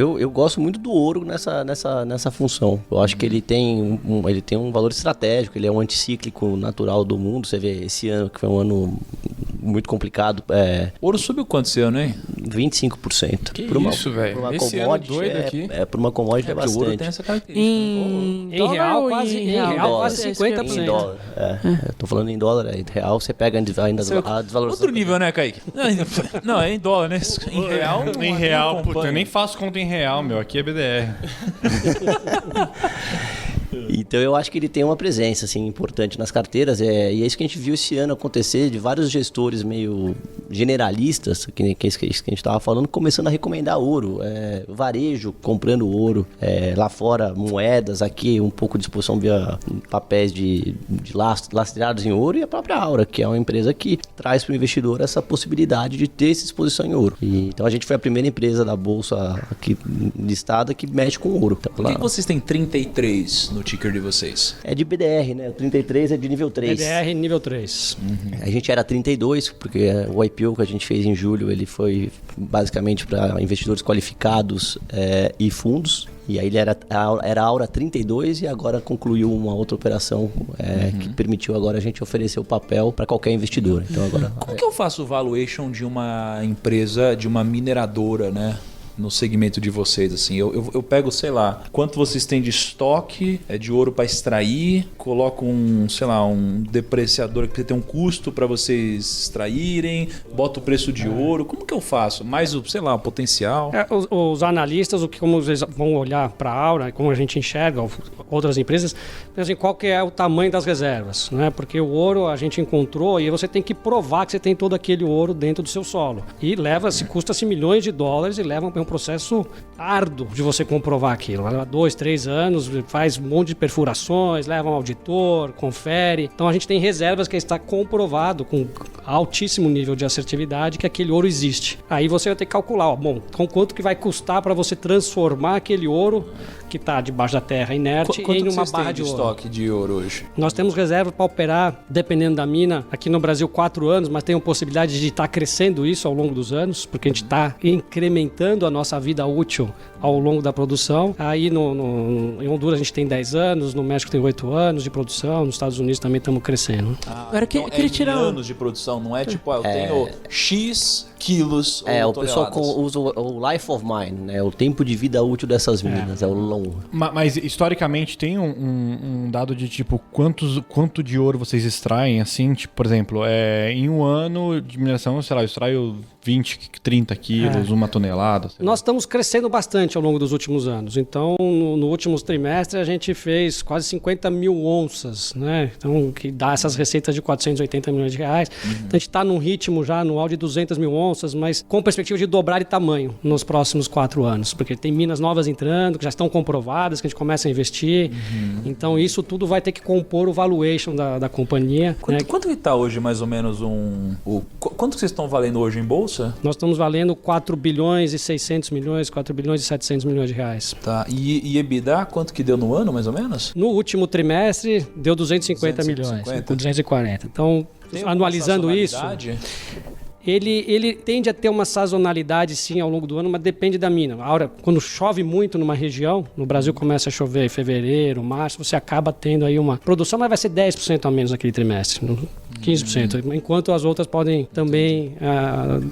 Eu gosto muito do ouro nessa função. Eu acho que ele tem um valor estratégico, ele é um anticíclico natural do mundo. Você vê esse ano, que foi um ano muito complicado. Ouro subiu quanto esse ano, hein? 25%. Que Por isso, velho? Esse ano commodity, doido aqui. por uma commodity é Porque o ouro tem bastante. essa característica. Em Em dólar real, ou quase- em em real, quase É isso que eu ia 50%. Em perguntar. dólar. Eu tô falando em dólar, real, você pega ainda a desvalorização. Outro nível, né, Kaique? Não, é em dólar, né? Em real. Em real, puta, eu nem faço conta em real, meu. Aqui é BDR. Então eu acho que ele tem uma presença assim, importante nas carteiras, e é isso que a gente viu esse ano acontecer, de vários gestores meio generalistas, que é isso que a gente estava falando, começando a recomendar ouro, varejo comprando ouro, lá fora moedas, aqui um pouco de exposição via papéis de lastreados em ouro, e a própria Aura, que é uma empresa que traz para o investidor essa possibilidade de ter essa exposição em ouro. Então a gente foi a primeira empresa da bolsa aqui listada que mexe com ouro. Então, Por que vocês têm 33 no ticker de vocês? é de BDR, né? O 33 é de nível 3. BDR nível 3. A gente era 32, porque o IPO que a gente fez em julho, ele foi basicamente para investidores qualificados e fundos. E aí ele era a Aura 32 e agora concluiu uma outra operação que permitiu agora a gente oferecer o papel para qualquer investidor. Então agora Como que eu faço o valuation de uma empresa, de uma mineradora, né? No segmento de vocês, assim, eu pego, sei lá, quanto vocês têm de estoque de ouro para extrair, coloco um depreciador que tem um custo para vocês extraírem, boto o preço de ouro, como que eu faço? Mais o potencial? Os analistas, como eles vão olhar para a Aura, como a gente enxerga outras empresas, assim, qual que é o tamanho das reservas, né? Porque o ouro a gente encontrou e você tem que provar que você tem todo aquele ouro dentro do seu solo. E custa-se milhões de dólares e leva um processo árduo de você comprovar aquilo. Leva 2, 3 anos, faz um monte de perfurações, leva um auditor, confere. Então a gente tem reservas que está comprovado com altíssimo nível de assertividade que aquele ouro existe. Aí você vai ter que calcular, com quanto que vai custar para você transformar aquele ouro que está debaixo da terra inerte em uma barra de ouro. Estoque de ouro hoje? Nós temos reserva para operar, dependendo da mina, aqui no Brasil 4 anos, mas tem a possibilidade de estar crescendo isso ao longo dos anos, porque a gente está incrementando a nossa vida útil ao longo da produção. Aí em Honduras a gente tem 10 anos, no México tem 8 anos de produção, nos Estados Unidos também estamos crescendo. Agora, queria tirar anos de produção, não é tipo, eu tenho X quilos ou o pessoal toneladas. usa o life of mine, né? O tempo de vida útil dessas minas, o longo. Mas historicamente tem um dado de tipo quanto de ouro vocês extraem, assim, tipo, por exemplo, em um ano de mineração, sei lá, eu extraio 20, 30 quilos, 1 tonelada. Nós estamos crescendo bastante ao longo dos últimos anos. Então, no último trimestre, a gente fez quase 50 mil onças, né? Então, que dá essas receitas de 480 milhões de reais. Então, a gente está num ritmo já anual de 200 mil onças. onças, mas com perspectiva de dobrar de tamanho nos próximos 4 anos, porque tem minas novas entrando, que já estão comprovadas, que a gente começa a investir. Então isso tudo vai ter que compor o valuation da companhia. Quanto que tá hoje mais ou menos quanto que vocês estão valendo hoje em bolsa? Nós estamos valendo 4 bilhões e 600 milhões, 4 bilhões e 700 milhões de reais. Tá. E EBITDA, quanto que deu no ano, mais ou menos? No último trimestre, deu 250 milhões, com 240. Então, anualizando isso, ele tende a ter uma sazonalidade, sim, ao longo do ano, mas depende da mina. Quando chove muito numa região, no Brasil começa a chover em fevereiro, março, você acaba tendo aí uma produção, mas vai ser 10% a menos naquele trimestre, 15%, enquanto as outras podem também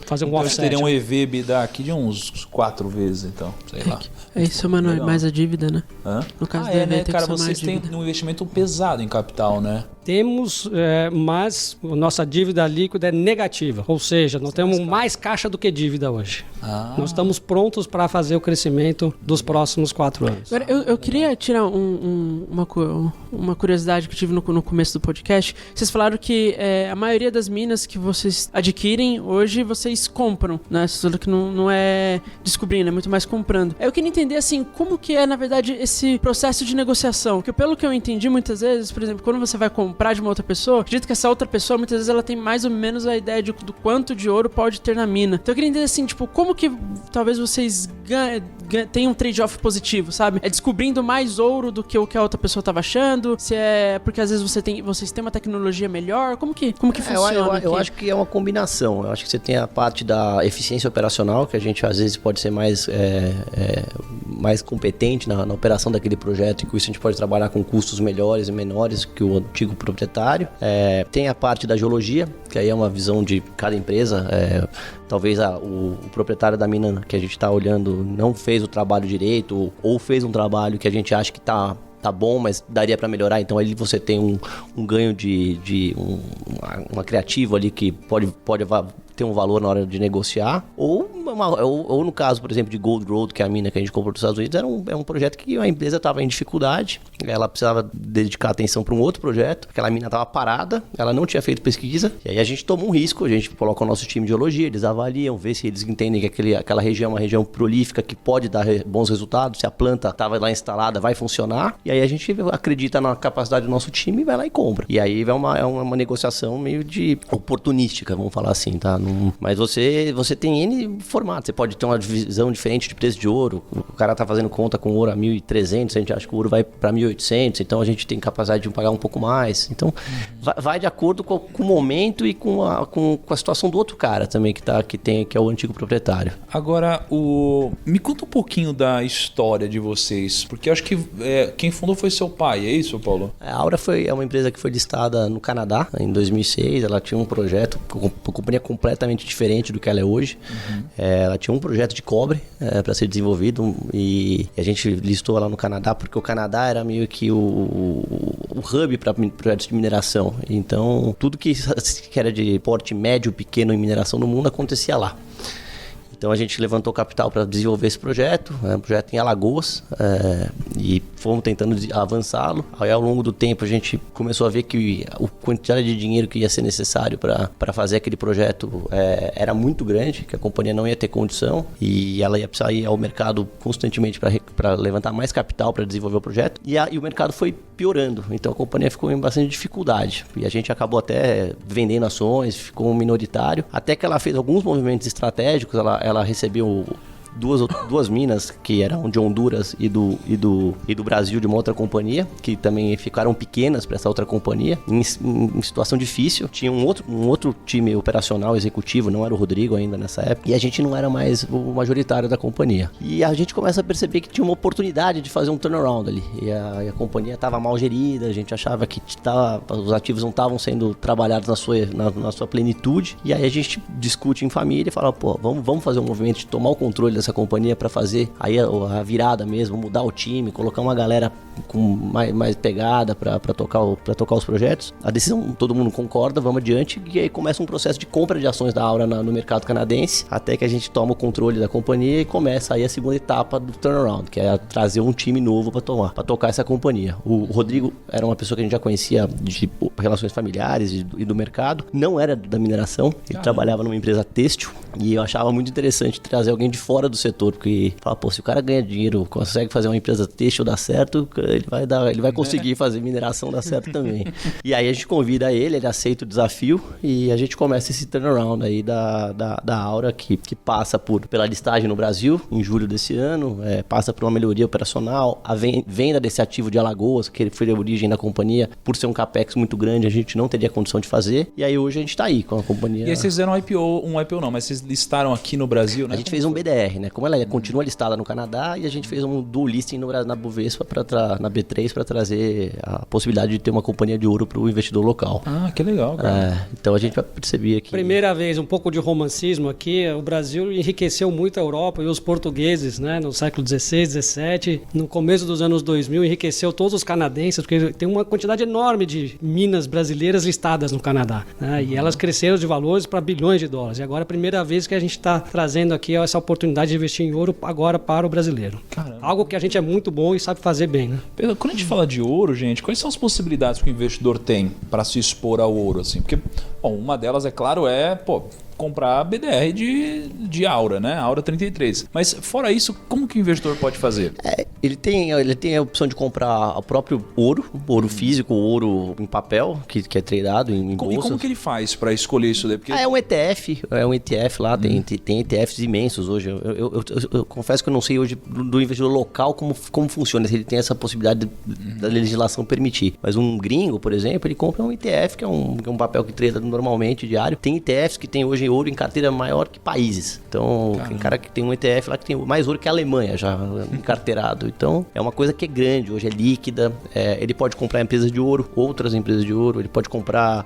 fazer um offset. Teria um EV/EBITDA aqui de uns 4 vezes, então, sei lá. É isso, mano, é mais a dívida, né? Hã? No caso do EV, né, tem cara, que ser vocês têm um investimento pesado em capital, né? Temos, mas a nossa dívida líquida é negativa, ou seja, nós temos mais caixa do que dívida hoje. Nós estamos prontos para fazer o crescimento dos próximos 4 anos. Agora, eu queria tirar uma curiosidade que eu tive no começo do podcast. Vocês falaram que a maioria das minas que vocês adquirem hoje, vocês compram, né? Vocês falaram que não é descobrindo, é muito mais comprando. Eu queria entender, assim, como que é, na verdade, esse processo de negociação. Porque pelo que eu entendi, muitas vezes, por exemplo, quando você vai comprar de uma outra pessoa, acredito que essa outra pessoa, muitas vezes, ela tem mais ou menos a ideia do quanto de ouro pode ter na mina. Então eu queria entender, assim, tipo, como que talvez vocês tenham um trade-off positivo, sabe? É descobrindo mais ouro do que o que a outra pessoa estava achando? Se é porque às vezes vocês têm uma tecnologia melhor? Como que funciona? Eu acho que é uma combinação. Eu acho que você tem a parte da eficiência operacional, que a gente às vezes pode ser mais competente na operação daquele projeto, e com isso a gente pode trabalhar com custos melhores e menores que o antigo proprietário. Tem a parte da geologia, que aí é uma visão de cada empresa. Talvez o proprietário da mina que a gente está olhando não fez o trabalho direito, ou fez um trabalho que a gente acha que tá bom, mas daria para melhorar. Então ali você tem um ganho de uma criativa ali que pode ter um valor na hora de negociar, ou no caso, por exemplo, de Gold Road, que é a mina que a gente comprou dos Estados Unidos, é um projeto que a empresa estava em dificuldade, ela precisava dedicar atenção para um outro projeto, aquela mina estava parada, ela não tinha feito pesquisa, e aí a gente toma um risco, a gente coloca o nosso time de geologia, eles avaliam, vê se eles entendem que aquela região é uma região prolífica que pode dar bons resultados, se a planta estava lá instalada, vai funcionar, e aí a gente acredita na capacidade do nosso time e vai lá e compra. E aí é uma negociação meio de oportunística, vamos falar assim, tá? Mas você tem N formatos, você pode ter uma visão diferente de preço de ouro, o cara tá fazendo conta com ouro a 1.300, a gente acha que o ouro vai para 1.800, então a gente tem capacidade de pagar um pouco mais. Então vai de acordo com o momento e com a situação do outro cara também que é o antigo proprietário. Agora, me conta um pouquinho da história de vocês, porque eu acho que quem fundou foi seu pai, é isso, Paulo? A Aura é uma empresa que foi listada no Canadá em 2006, ela tinha um projeto, uma companhia completamente diferente do que ela é hoje. Ela tinha um projeto de cobre para ser desenvolvido, e a gente listou ela no Canadá porque o Canadá era meio que o hub para projetos de mineração. Então, tudo que era de porte médio, pequeno em mineração no mundo acontecia lá. Então a gente levantou capital para desenvolver esse projeto, um projeto em Alagoas, e fomos tentando avançá-lo. Aí ao longo do tempo a gente começou a ver que a quantidade de dinheiro que ia ser necessário para fazer aquele projeto era muito grande, que a companhia não ia ter condição, e ela ia precisar ir ao mercado constantemente para levantar mais capital para desenvolver o projeto, e o mercado foi piorando, então a companhia ficou em bastante dificuldade, e a gente acabou até vendendo ações, ficou minoritário, até que ela fez alguns movimentos estratégicos. Ela recebeu duas minas que eram de Honduras e do Brasil, de uma outra companhia, que também ficaram pequenas para essa outra companhia, em situação difícil. Tinha um outro time operacional executivo, não era o Rodrigo ainda nessa época, e a gente não era mais o majoritário da companhia. E a gente começa a perceber que tinha uma oportunidade de fazer um turnaround ali, e a companhia estava mal gerida, a gente achava que os ativos não estavam sendo trabalhados na sua plenitude, e aí a gente discute em família e fala, vamos fazer um movimento de tomar o controle dessa companhia para fazer aí a virada mesmo, mudar o time, colocar uma galera com mais pegada para tocar os projetos. A decisão, todo mundo concorda, vamos adiante, e aí começa um processo de compra de ações da Aura no mercado canadense, até que a gente toma o controle da companhia e começa aí a segunda etapa do turnaround, que é trazer um time novo para tocar essa companhia. O Rodrigo era uma pessoa que a gente já conhecia de relações familiares e do mercado, não era da mineração, ele trabalhava numa empresa têxtil, e eu achava muito interessante trazer alguém de fora do setor, porque fala, se o cara ganha dinheiro, consegue fazer uma empresa têxtil dar certo, ele vai conseguir fazer mineração dar certo também. E aí a gente convida ele aceita o desafio e a gente começa esse turnaround aí da Aura, que passa pela listagem no Brasil, em julho desse ano, passa por uma melhoria operacional, a venda desse ativo de Alagoas, que foi a origem da companhia, por ser um capex muito grande, a gente não teria condição de fazer, e aí hoje a gente tá aí com a companhia. E aí vocês fizeram um IPO não, mas vocês listaram aqui no Brasil, né? A gente fez um BDR, né? Como ela continua listada no Canadá, e a gente fez um dual listing na Bovespa, na B3, para trazer a possibilidade de ter uma companhia de ouro para o investidor local. Ah, que legal, cara. Então a gente vai perceber aqui... Primeira vez, um pouco de romancismo aqui, o Brasil enriqueceu muito a Europa e os portugueses, né? No século XVI, XVII, no começo dos anos 2000, enriqueceu todos os canadenses, porque tem uma quantidade enorme de minas brasileiras listadas no Canadá, né? E elas cresceram de valores para bilhões de dólares. E agora é a primeira vez que a gente está trazendo aqui essa oportunidade de investir em ouro agora para o brasileiro. Caramba. Algo que a gente é muito bom e sabe fazer bem, né? Pedro, quando a gente fala de ouro, gente, quais são as possibilidades que o investidor tem para se expor ao ouro, assim? Porque, uma delas, é claro, comprar BDR de Aura, né? Aura 33. Mas fora isso, como que o investidor pode fazer? Ele tem a opção de comprar o próprio ouro físico, ouro em papel, que é tradeado em bolsa. E como que ele faz para escolher isso daí? Porque... É um ETF lá, tem ETFs imensos hoje. Eu confesso que eu não sei hoje do investidor local como funciona, se ele tem essa possibilidade da legislação permitir. Mas um gringo, por exemplo, ele compra um ETF, que é um papel que trada normalmente diário. Tem ETFs que tem hoje ouro em carteira maior que países. Então, tem cara que tem um ETF lá que tem mais ouro que a Alemanha já encarteirado. Então, é uma coisa que é grande, hoje é líquida. Ele pode comprar empresas de ouro, outras empresas de ouro. Ele pode comprar,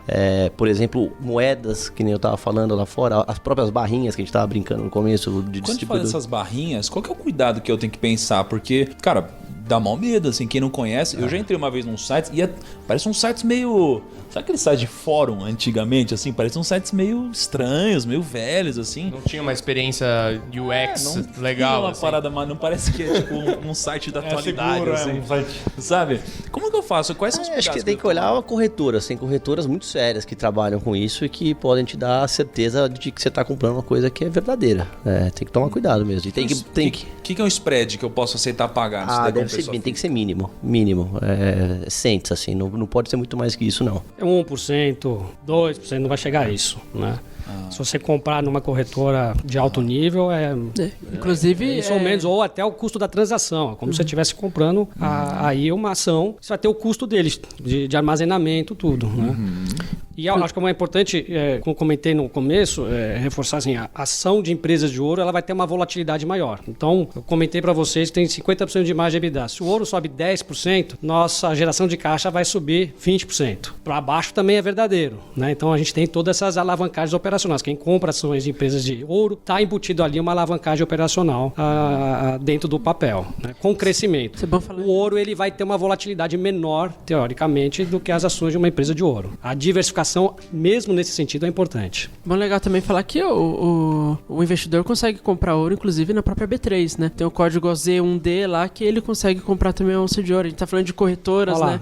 por exemplo, moedas, que nem eu estava falando lá fora, as próprias barrinhas que a gente estava brincando no começo. Quando a gente fala dessas barrinhas, qual que é o cuidado que eu tenho que pensar? Porque, cara, dá mal medo, assim, quem não conhece. Eu já entrei uma vez num site e parece um sites meio... Sabe aquele site de fórum antigamente, assim? Parece uns sites meio estranhos, meio velhos, assim. Não tinha uma experiência UX legal, uma assim. parada, mas não parece que é tipo um site da atualidade, seguro, assim. um site. Sabe? Como que eu faço? Quais são os cuidados? Acho que tem que olhar corretoras. Tem corretoras muito sérias que trabalham com isso e que podem te dar a certeza de que você está comprando uma coisa que é verdadeira. Tem que tomar cuidado mesmo. E O que é um spread que eu posso aceitar pagar? Tem que ser mínimo. Cents, assim. Não pode ser muito mais que isso, não. 1%, 2%, não vai chegar a isso, né? Se você comprar numa corretora de alto nível, inclusive, isso ou menos, ou até o custo da transação. É como se você estivesse comprando aí uma ação, você vai ter o custo deles, de armazenamento, tudo, né? E eu acho que é importante, como eu comentei no começo, reforçar assim, a ação de empresas de ouro ela vai ter uma volatilidade maior. Então, eu comentei para vocês que tem 50% de margem de EBITDA. Se o ouro sobe 10%, nossa geração de caixa vai subir 20%. Para baixo também é verdadeiro, né? Então, a gente tem todas essas alavancagens operacionais. Quem compra ações de empresas de ouro, está embutido ali uma alavancagem operacional dentro do papel, né? Com crescimento. O ouro ele vai ter uma volatilidade menor, teoricamente, do que as ações de uma empresa de ouro. A diversificação, mesmo nesse sentido, é importante. Bom, legal também falar que o investidor consegue comprar ouro, inclusive, na própria B3, né? Tem o código Z1D lá que ele consegue comprar também a onça de ouro. A gente tá falando de corretoras, né?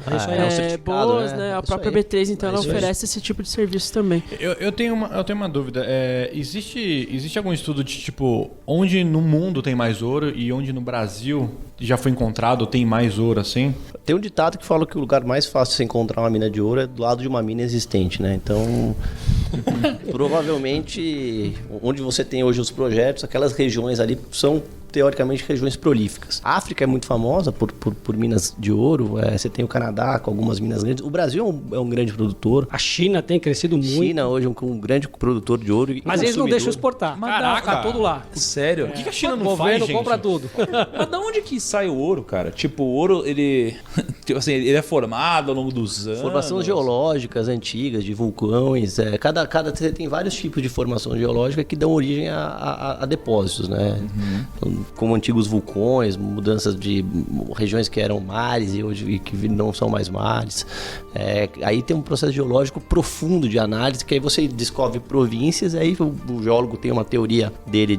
Boas, né? A própria B3, então, ela oferece esse tipo de serviço também. Eu tenho uma dúvida. Existe algum estudo de, tipo, onde no mundo tem mais ouro e onde no Brasil já foi encontrado tem mais ouro, assim? Tem um ditado que fala que o lugar mais fácil de você encontrar uma mina de ouro é do lado de uma mina existente, né? Então, provavelmente, onde você tem hoje os projetos, aquelas regiões ali são teoricamente, regiões prolíficas. A África é muito famosa por minas de ouro, você tem o Canadá com algumas minas grandes. O Brasil é um grande produtor. A China tem crescido muito. China hoje é um grande produtor de ouro. Mas eles não deixam exportar. Caraca. Tá tudo lá. Sério? O que a China O não governo faz, gente? compra tudo. Mas da onde que sai o ouro, cara? Tipo, o ouro, ele... tipo assim, ele é formado ao longo dos anos? Formações geológicas antigas, de vulcões. Você tem vários tipos de formação geológica que dão origem a depósitos, né? Então, como antigos vulcões, mudanças de regiões que eram mares e hoje que não são mais mares. Aí tem um processo geológico profundo de análise, que aí você descobre províncias, aí o geólogo tem uma teoria dele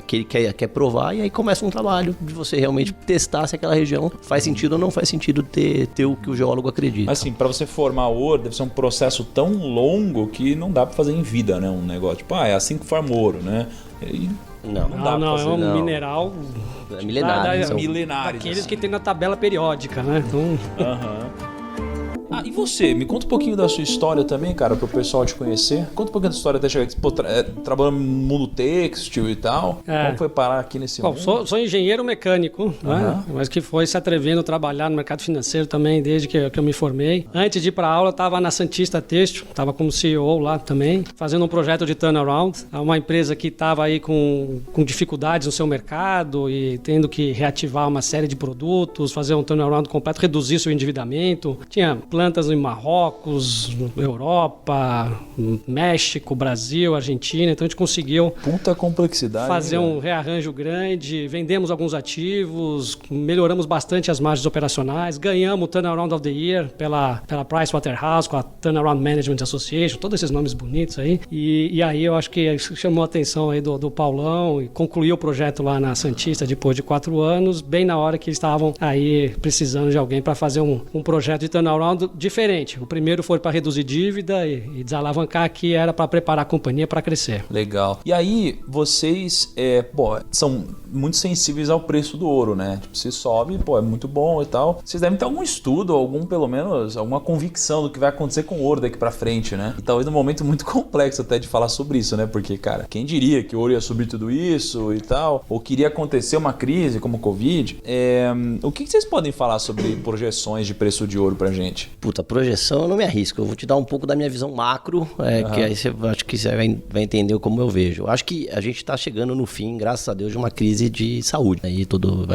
que ele quer provar, e aí começa um trabalho de você realmente testar se aquela região faz sentido ou não faz sentido ter o que o geólogo acredita. Mas assim, pra você formar ouro, deve ser um processo tão longo que não dá pra fazer em vida, né? Um negócio, tipo, é assim que forma ouro, né? E Não. não dá pra fazer. É um não. mineral É milenário. da- Milenares. daqueles assim. que tem na tabela periódica, né? Então, Aham. E você? Me conta um pouquinho da sua história também, cara, pro pessoal te conhecer. Conta um pouquinho da história até chegar aqui. Pô, trabalhando no mundo têxtil e tal. Como foi parar aqui nesse bom, mundo? sou engenheiro mecânico, né? Mas que foi se atrevendo a trabalhar no mercado financeiro também desde que eu me formei. Antes de ir para aula, eu estava na Santista Têxtil, estava como CEO lá também, fazendo um projeto de turnaround. Uma empresa que estava aí com dificuldades no seu mercado e tendo que reativar uma série de produtos, fazer um turnaround completo, reduzir seu endividamento. Tinha plantas em Marrocos, Europa, México, Brasil, Argentina. Então a gente conseguiu Puta complexidade. fazer hein, um rearranjo grande, vendemos alguns ativos, melhoramos bastante as margens operacionais, ganhamos o Turnaround of the Year pela Pricewaterhouse, com a Turnaround Management Association, todos esses nomes bonitos aí. E aí eu acho que chamou a atenção aí do Paulão e concluiu o projeto lá na Santista depois de 4 anos, bem na hora que eles estavam aí precisando de alguém para fazer um projeto de turnaround diferente. O primeiro foi para reduzir dívida e desalavancar, aqui era para preparar a companhia para crescer. Legal. E aí, vocês são muito sensíveis ao preço do ouro, né? Tipo, se sobe, é muito bom e tal. Vocês devem ter algum estudo, pelo menos, alguma convicção do que vai acontecer com o ouro daqui pra frente, né? E talvez num momento muito complexo até de falar sobre isso, né? Porque, cara, quem diria que o ouro ia subir tudo isso e tal? Ou queria acontecer uma crise como o Covid? O que vocês podem falar sobre projeções de preço de ouro pra gente? Puta, projeção eu não me arrisco. Eu vou te dar um pouco da minha visão macro, que aí acho que você vai entender como eu vejo. Eu acho que a gente tá chegando no fim, graças a Deus, de uma crise de saúde. Aí tudo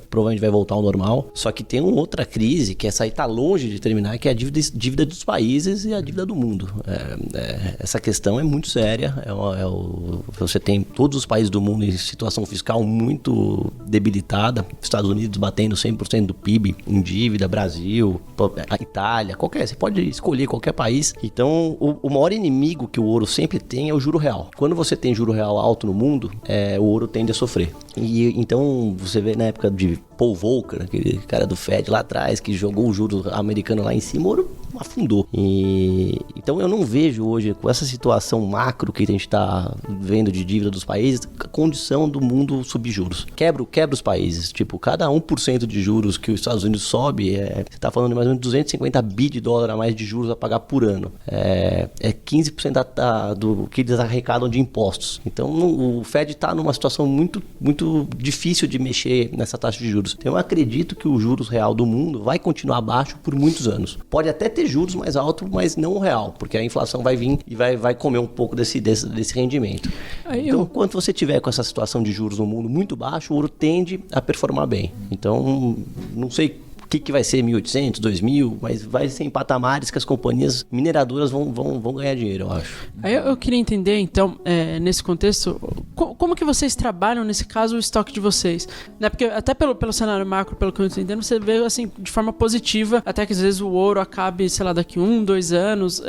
provavelmente vai voltar ao normal. Só que tem uma outra crise, que essa aí tá longe de terminar, que é a dívida dos países e a dívida do mundo. Essa questão é muito séria. Você tem todos os países do mundo em situação fiscal muito debilitada. Estados Unidos batendo 100% do PIB em dívida, Brasil, a Itália, você pode escolher qualquer país. Então, o maior inimigo que o ouro sempre tem é o juro real. Quando você tem juro real alto no mundo, o ouro tende a sofrer. E então, você vê na época de Paul Volcker, aquele cara do Fed lá atrás, que jogou o juro americano lá em cima, o ouro afundou. Então, eu não vejo hoje, com essa situação macro que a gente está vendo de dívida dos países, a condição do mundo subir juros. Quebra os países. Tipo, cada 1% de juros que os Estados Unidos sobe, você está falando de mais ou menos 250 bi de dólar a mais de juros a pagar por ano. É 15% do que eles arrecadam de impostos. Então, o Fed está numa situação muito, muito difícil de mexer nessa taxa de juros. Então, eu acredito que o juros real do mundo vai continuar baixo por muitos anos. Pode até ter juros mais altos, mas não o real, porque a inflação vai vir e vai comer um pouco desse rendimento. Então, enquanto você tiver com essa situação de juros no mundo muito baixo, o ouro tende a performar bem. Então, não sei que vai ser 1.800, 2.000, mas vai ser em patamares que as companhias mineradoras vão ganhar dinheiro, eu acho. Aí eu queria entender, então, nesse contexto, como que vocês trabalham, nesse caso, o estoque de vocês? Né? Porque até pelo cenário macro, pelo que eu estou entendendo, você vê assim, de forma positiva, até que às vezes o ouro acabe, sei lá, daqui 1, 2 anos,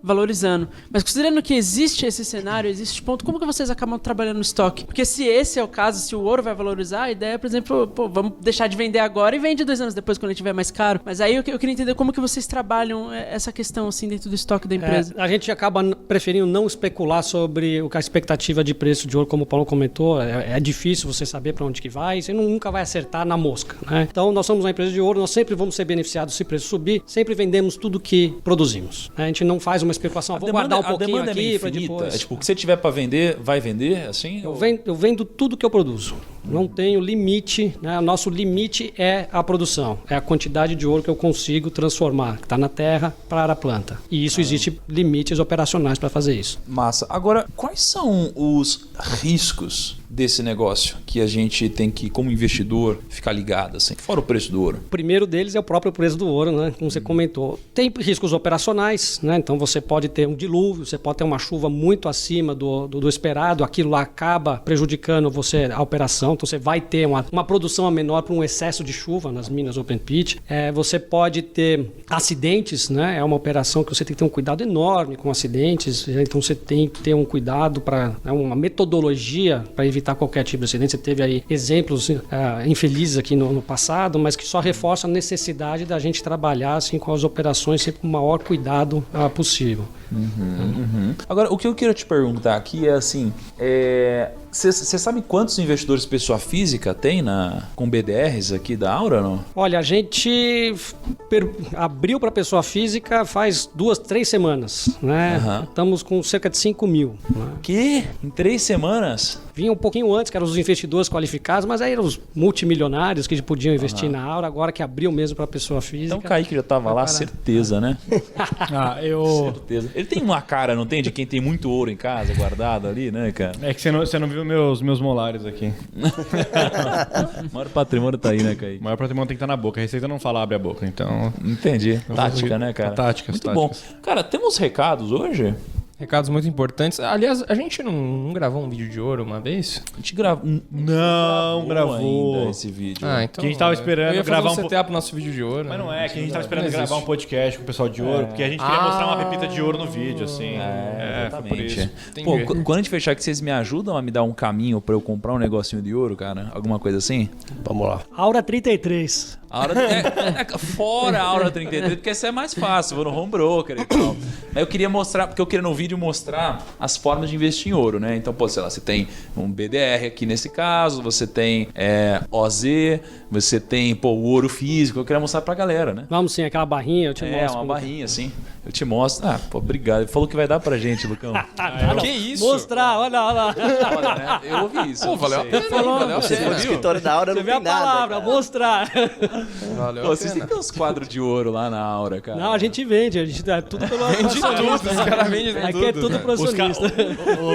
valorizando. Mas considerando que existe esse cenário, existe esse ponto, como que vocês acabam trabalhando no estoque? Porque se esse é o caso, se o ouro vai valorizar, a ideia é, por exemplo, vamos deixar de vender agora e vende 2 anos depois, quando ele estiver mais caro. Mas aí eu queria entender como que vocês trabalham essa questão assim dentro do estoque da empresa. A gente acaba preferindo não especular sobre a expectativa de preço de ouro, como o Paulo comentou. É difícil você saber para onde que vai, você nunca vai acertar na mosca, né? Então, nós somos uma empresa de ouro, nós sempre vamos ser beneficiados se o preço subir, sempre vendemos tudo que produzimos. A gente não faz uma especulação, vou guardar um pouquinho aqui para depois. Tipo, o que você tiver para vender, vai vender, assim? Eu vendo tudo que eu produzo. Não tenho limite, né? O nosso limite é a produção, é a quantidade de ouro que eu consigo transformar, que está na terra, para a planta. E isso existe limites operacionais para fazer isso. Massa. Agora, quais são os riscos desse negócio que a gente tem que, como investidor, ficar ligado, assim, fora o preço do ouro? O primeiro deles é o próprio preço do ouro, né? Como você comentou. Tem riscos operacionais, né? Então você pode ter um dilúvio, você pode ter uma chuva muito acima do esperado, aquilo lá acaba prejudicando você a operação, então você vai ter uma produção a menor por um excesso de chuva nas minas open pit. Você pode ter acidentes, né? É uma operação que você tem que ter um cuidado enorme com acidentes, então você tem que ter um cuidado uma metodologia para evitar qualquer tipo de acidente. Você teve aí exemplos infelizes aqui no passado, mas que só reforçam a necessidade da gente trabalhar assim, com as operações sempre com o maior cuidado possível. Agora, o que eu quero te perguntar aqui é assim, você sabe quantos investidores pessoa física tem com BDRs aqui da Aura, não? Olha, a gente abriu para pessoa física faz 2-3 semanas, né? Estamos com cerca de 5 mil. Né? Que? Em 3 semanas? Vinha um pouquinho antes, que eram os investidores qualificados, mas aí eram os multimilionários que podiam investir na Aura, agora que abriu mesmo para pessoa física. Então o Kaique já estava lá, certeza, né? Certeza. Ele tem uma cara, não tem? De quem tem muito ouro em casa, guardado ali, né, cara? É que você não viu meus molares aqui. O maior patrimônio tá aí, né, Kaique? O maior patrimônio tem que estar na boca. A receita não fala abre a boca, então... Entendi. Tática, né, cara? Táticas. Bom. Cara, temos recados hoje? Recados muito importantes. Aliás, a gente não gravou um vídeo de ouro uma vez? A gente gravou. Não gravou ainda esse vídeo. Então. Que a gente tava esperando eu ia gravar um CTA pro nosso vídeo de ouro. Mas não é, que a gente tava esperando gravar um podcast com o pessoal de ouro, porque a gente queria mostrar uma pepita de ouro no vídeo, assim. Exatamente. Foi por isso. Pô, quando a gente fechar aqui, vocês me ajudam a me dar um caminho pra eu comprar um negocinho de ouro, cara? Alguma coisa assim? Vamos lá. Aura 33. Fora a Aura 33, porque essa é mais fácil, vou no home broker e tal. Aí eu queria mostrar, porque eu queria no vídeo mostrar as formas de investir em ouro, né? Então, sei lá, você tem um BDR aqui nesse caso, você tem OZ, você tem o ouro físico, eu queria mostrar pra galera, né? Vamos sim, aquela barrinha, eu te mostro. Uma barrinha, assim. Eu te mostro. Obrigado. Ele falou que vai dar pra gente, Lucão. Que isso? Mostrar, olha lá. Olha, né? Eu ouvi isso. Pô, valeu a pena. Valeu a Você pena. no escritório da Aura Você não vê tem a nada. palavra, Cara. mostrar. Valeu a Vocês pena. têm uns quadros de ouro lá na Aura, cara. Não, a gente vende, a gente dá tudo pelo Vende tudo, os caras vendem tudo. Aqui é tudo pro acionista.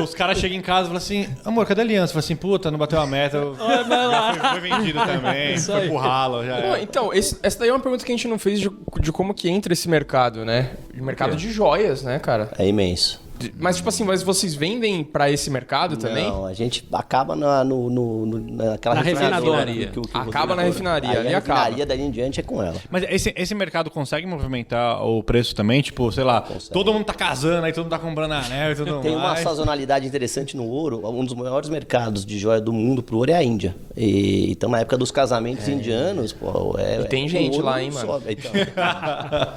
Os caras chegam em casa e falam assim, amor, cadê a aliança? Fala assim, puta, não bateu a meta. Vai lá. Foi vendido também, Isso foi aí. pro ralo. Já Pô, então, essa daí é uma pergunta que a gente não fez de como que entra esse mercado, né? O mercado de joias, né, cara? É imenso. Mas, tipo assim, vocês vendem pra esse mercado também? Não, a gente acaba naquela Na refinadora. refinaria. Acaba na refinaria, Aí ali a acaba. refinaria dali em diante é com ela. Mas esse mercado consegue movimentar o preço também? Tipo, sei lá, todo mundo tá casando, aí todo mundo tá comprando anel e tudo mais. Tem uma sazonalidade interessante no ouro. Um dos maiores mercados de joia do mundo pro ouro é a Índia. Então, na época dos casamentos indianos, pô, E tem gente o ouro lá, hein, mano? sobe.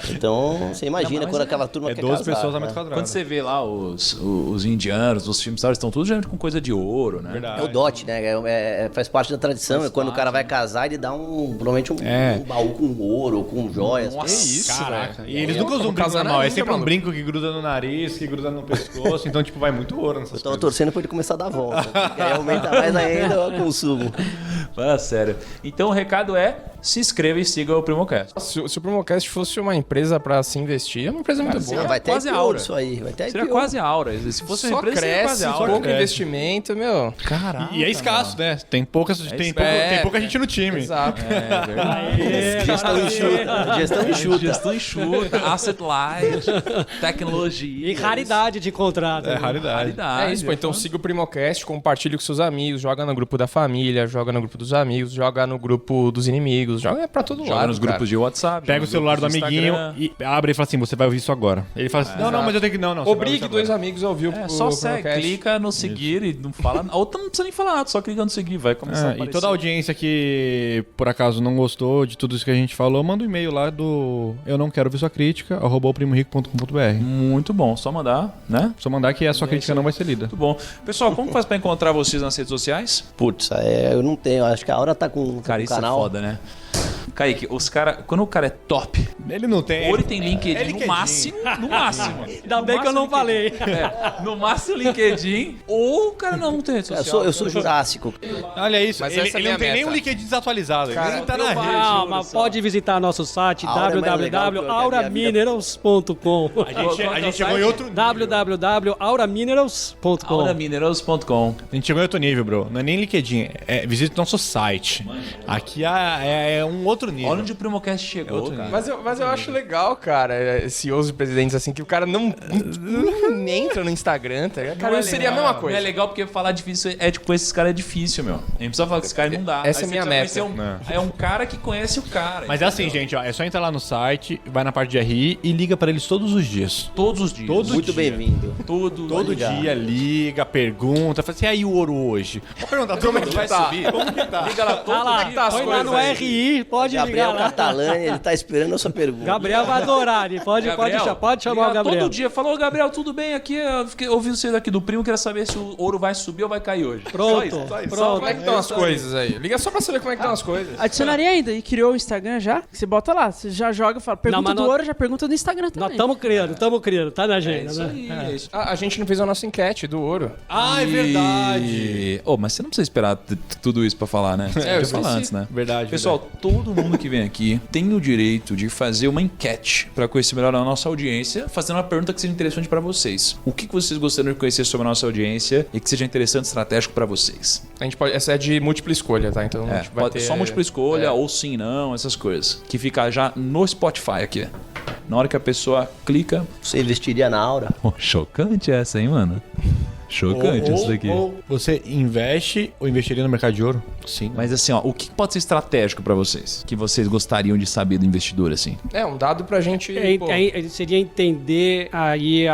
Então, você imagina quando aquela turma quer 12 casar, pessoas a né? metro quadrado. Quando você vê lá os indianos, os filmes, estão todos já com coisa de ouro, né? Verdade. É o dote, né? Faz parte da tradição. Quando o cara vai casar, ele dá provavelmente um baú com ouro, com joias. Nossa, isso, Caraca. velho. E eles nunca usam um brinco casar na normal. É Índia, sempre um mano. brinco que gruda no nariz, que gruda no pescoço. Então, tipo, vai muito ouro nessas Eu tava coisas. torcendo pra ele começar a dar volta. Porque aí aumenta mais ainda o consumo. Fala sério. Então o recado é: se inscreva e siga o Primocast. Se o Primocast fosse uma empresa pra se investir, é uma empresa muito boa. Vai ter quase IPO Aura. isso aí. Vai ter Seria IPO. quase a Aura. Se fosse uma Só empresa, seria quase cresce, a Aura. pouco investimento, meu. Caraca. E é escasso, né? Tem pouca gente no time. Exato. É verdade. Gestão enxuta. Gestão enxuta. Gestão enxuta, asset light, tecnologia. E raridade de contrato. É raridade. É isso, pô. Então siga o Primocast, compartilhe com seus amigos, joga no grupo da família, joga no grupo dos amigos, joga no grupo dos inimigos, joga pra todo Joga lado. nos grupos de WhatsApp. Pega joga o celular do nos grupos amiguinho Instagram. e abre e fala assim, você vai ouvir isso agora. Ele fala assim, não, mas eu tenho que... Não, você vai ouvir Obrigue isso dois agora. amigos a ouvir É, o só segue, Primocast. clica no seguir e não fala. Ou não precisa nem falar nada, só clica no seguir, vai começar a E aparecer. toda a audiência que por acaso não gostou de tudo isso que a gente falou, manda um e-mail lá do eu não quero ver sua crítica, @oprimorico.com.br. Muito bom, só mandar, né? Só mandar que a sua crítica não vai ser lida. Muito bom. Pessoal, como faz pra encontrar vocês nas redes sociais? Putz, eu não tenho. Acho que a Aura tá com Cara, um isso canal. é foda, né? Kaique, quando o cara é top, Ele não tem. ou ele tem LinkedIn, LinkedIn. no máximo. Ainda bem que eu não falei. No máximo LinkedIn, ou o cara não tem rede social. Eu sou jurássico. Olha isso, Mas ele essa é não minha tem nem meta. um LinkedIn desatualizado. Ele nem tá na rede. Não, mas pode visitar nosso site Aura é mais legal que a minha www.auraminerals.com. A gente chegou em outro nível. www.auraminerals.com. auraminerals.com. A gente chegou em outro nível, bro. Não é nem LinkedIn. Visita o nosso site. Aqui é um outro nível. Olha onde o Primocast chegou, cara. Mas eu acho legal, cara, CEOs e presidentes assim, que o cara não entra no Instagram, tá ligado? Cara, seria a mesma coisa. Não é legal porque falar difícil com esses caras é difícil, meu. A gente precisa falar que esse cara não dá. Essa é Aí minha você meta. precisa conhecer É um cara que conhece o cara. Mas é assim, gente, ó, é só entrar lá no site, vai na parte de RI e liga pra eles todos os dias. Todos os dias. Muito bem-vindo. Todo dia liga, pergunta, fala assim, e aí o ouro hoje? Vou perguntar, como é que vai subir? Como que tá? Liga lá todo Tá lá, dia. põe lá no RI, pode Gabriel ligar lá. Catalani, ele tá esperando a sua pergunta. Gabriel vai adorar, ele pode chamar o Gabriel. Todo dia. Falou, Gabriel, tudo bem? Aqui, eu fiquei ouvindo vocês aqui do Primo, queria saber se o ouro vai subir ou vai cair hoje. Pronto, pronto. Como é que estão as coisas aí? Liga só pra saber como é que estão as coisas. Adicionaria ainda e criou o Instagram já? Você bota lá, você já joga, fala, pergunta mas do não- ouro, já pergunta do Instagram Nós também. estamos criando, tá na agenda, Isso né? aí, é isso. A gente não fez a nossa enquete do ouro. Ah, é verdade. Oh, mas você não precisa esperar tudo isso pra falar, né? Você eu podia falar esqueci. antes, né? Verdade. Pessoal, todo mundo que vem aqui tem o direito de fazer uma enquete pra conhecer melhor a nossa audiência, fazendo uma pergunta que seja interessante pra vocês. O que vocês gostariam de conhecer sobre a nossa audiência e que seja interessante e estratégico pra vocês? A gente pode, essa é de múltipla escolha, tá? Então a gente vai Pode ter... só múltipla escolha, ou sim, não, essas coisas. Que fica já no Spotify aqui. Na hora que a pessoa clica. Você investiria na Aura? Chocante essa, hein, mano? Chocante isso daqui. Ou você investe ou investiria no mercado de ouro? Sim. Mas assim, ó, o que pode ser estratégico pra vocês? Que vocês gostariam de saber do investidor, assim? É, um dado pra gente... pô, Seria entender aí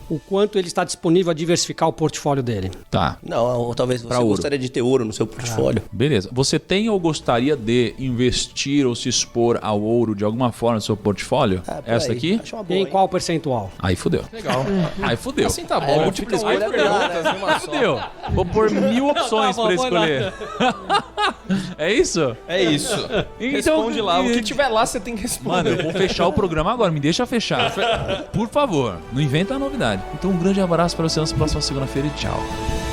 o quanto ele está disponível a diversificar o portfólio dele. Tá. Não, ou talvez você Pra ouro. gostaria de ter ouro no seu portfólio. Beleza. Você tem ou gostaria de investir ou se expor ao ouro de alguma forma no seu portfólio? Ah, por Essa aí. aqui? Acho uma E boa, em hein? qual percentual? Aí fudeu. Legal. Aí fudeu. Assim tá Aí bom. múltipla Fica mais escolha dá, perguntas numa só. Fudeu. Vou pôr 1000 opções Tá bom, pra põe escolher. É isso? É isso. Responde lá. O que tiver lá, você tem que responder. Mano, eu vou fechar o programa agora, me deixa fechar. Por favor, não inventa a novidade. Então um grande abraço para você na próxima segunda-feira e tchau.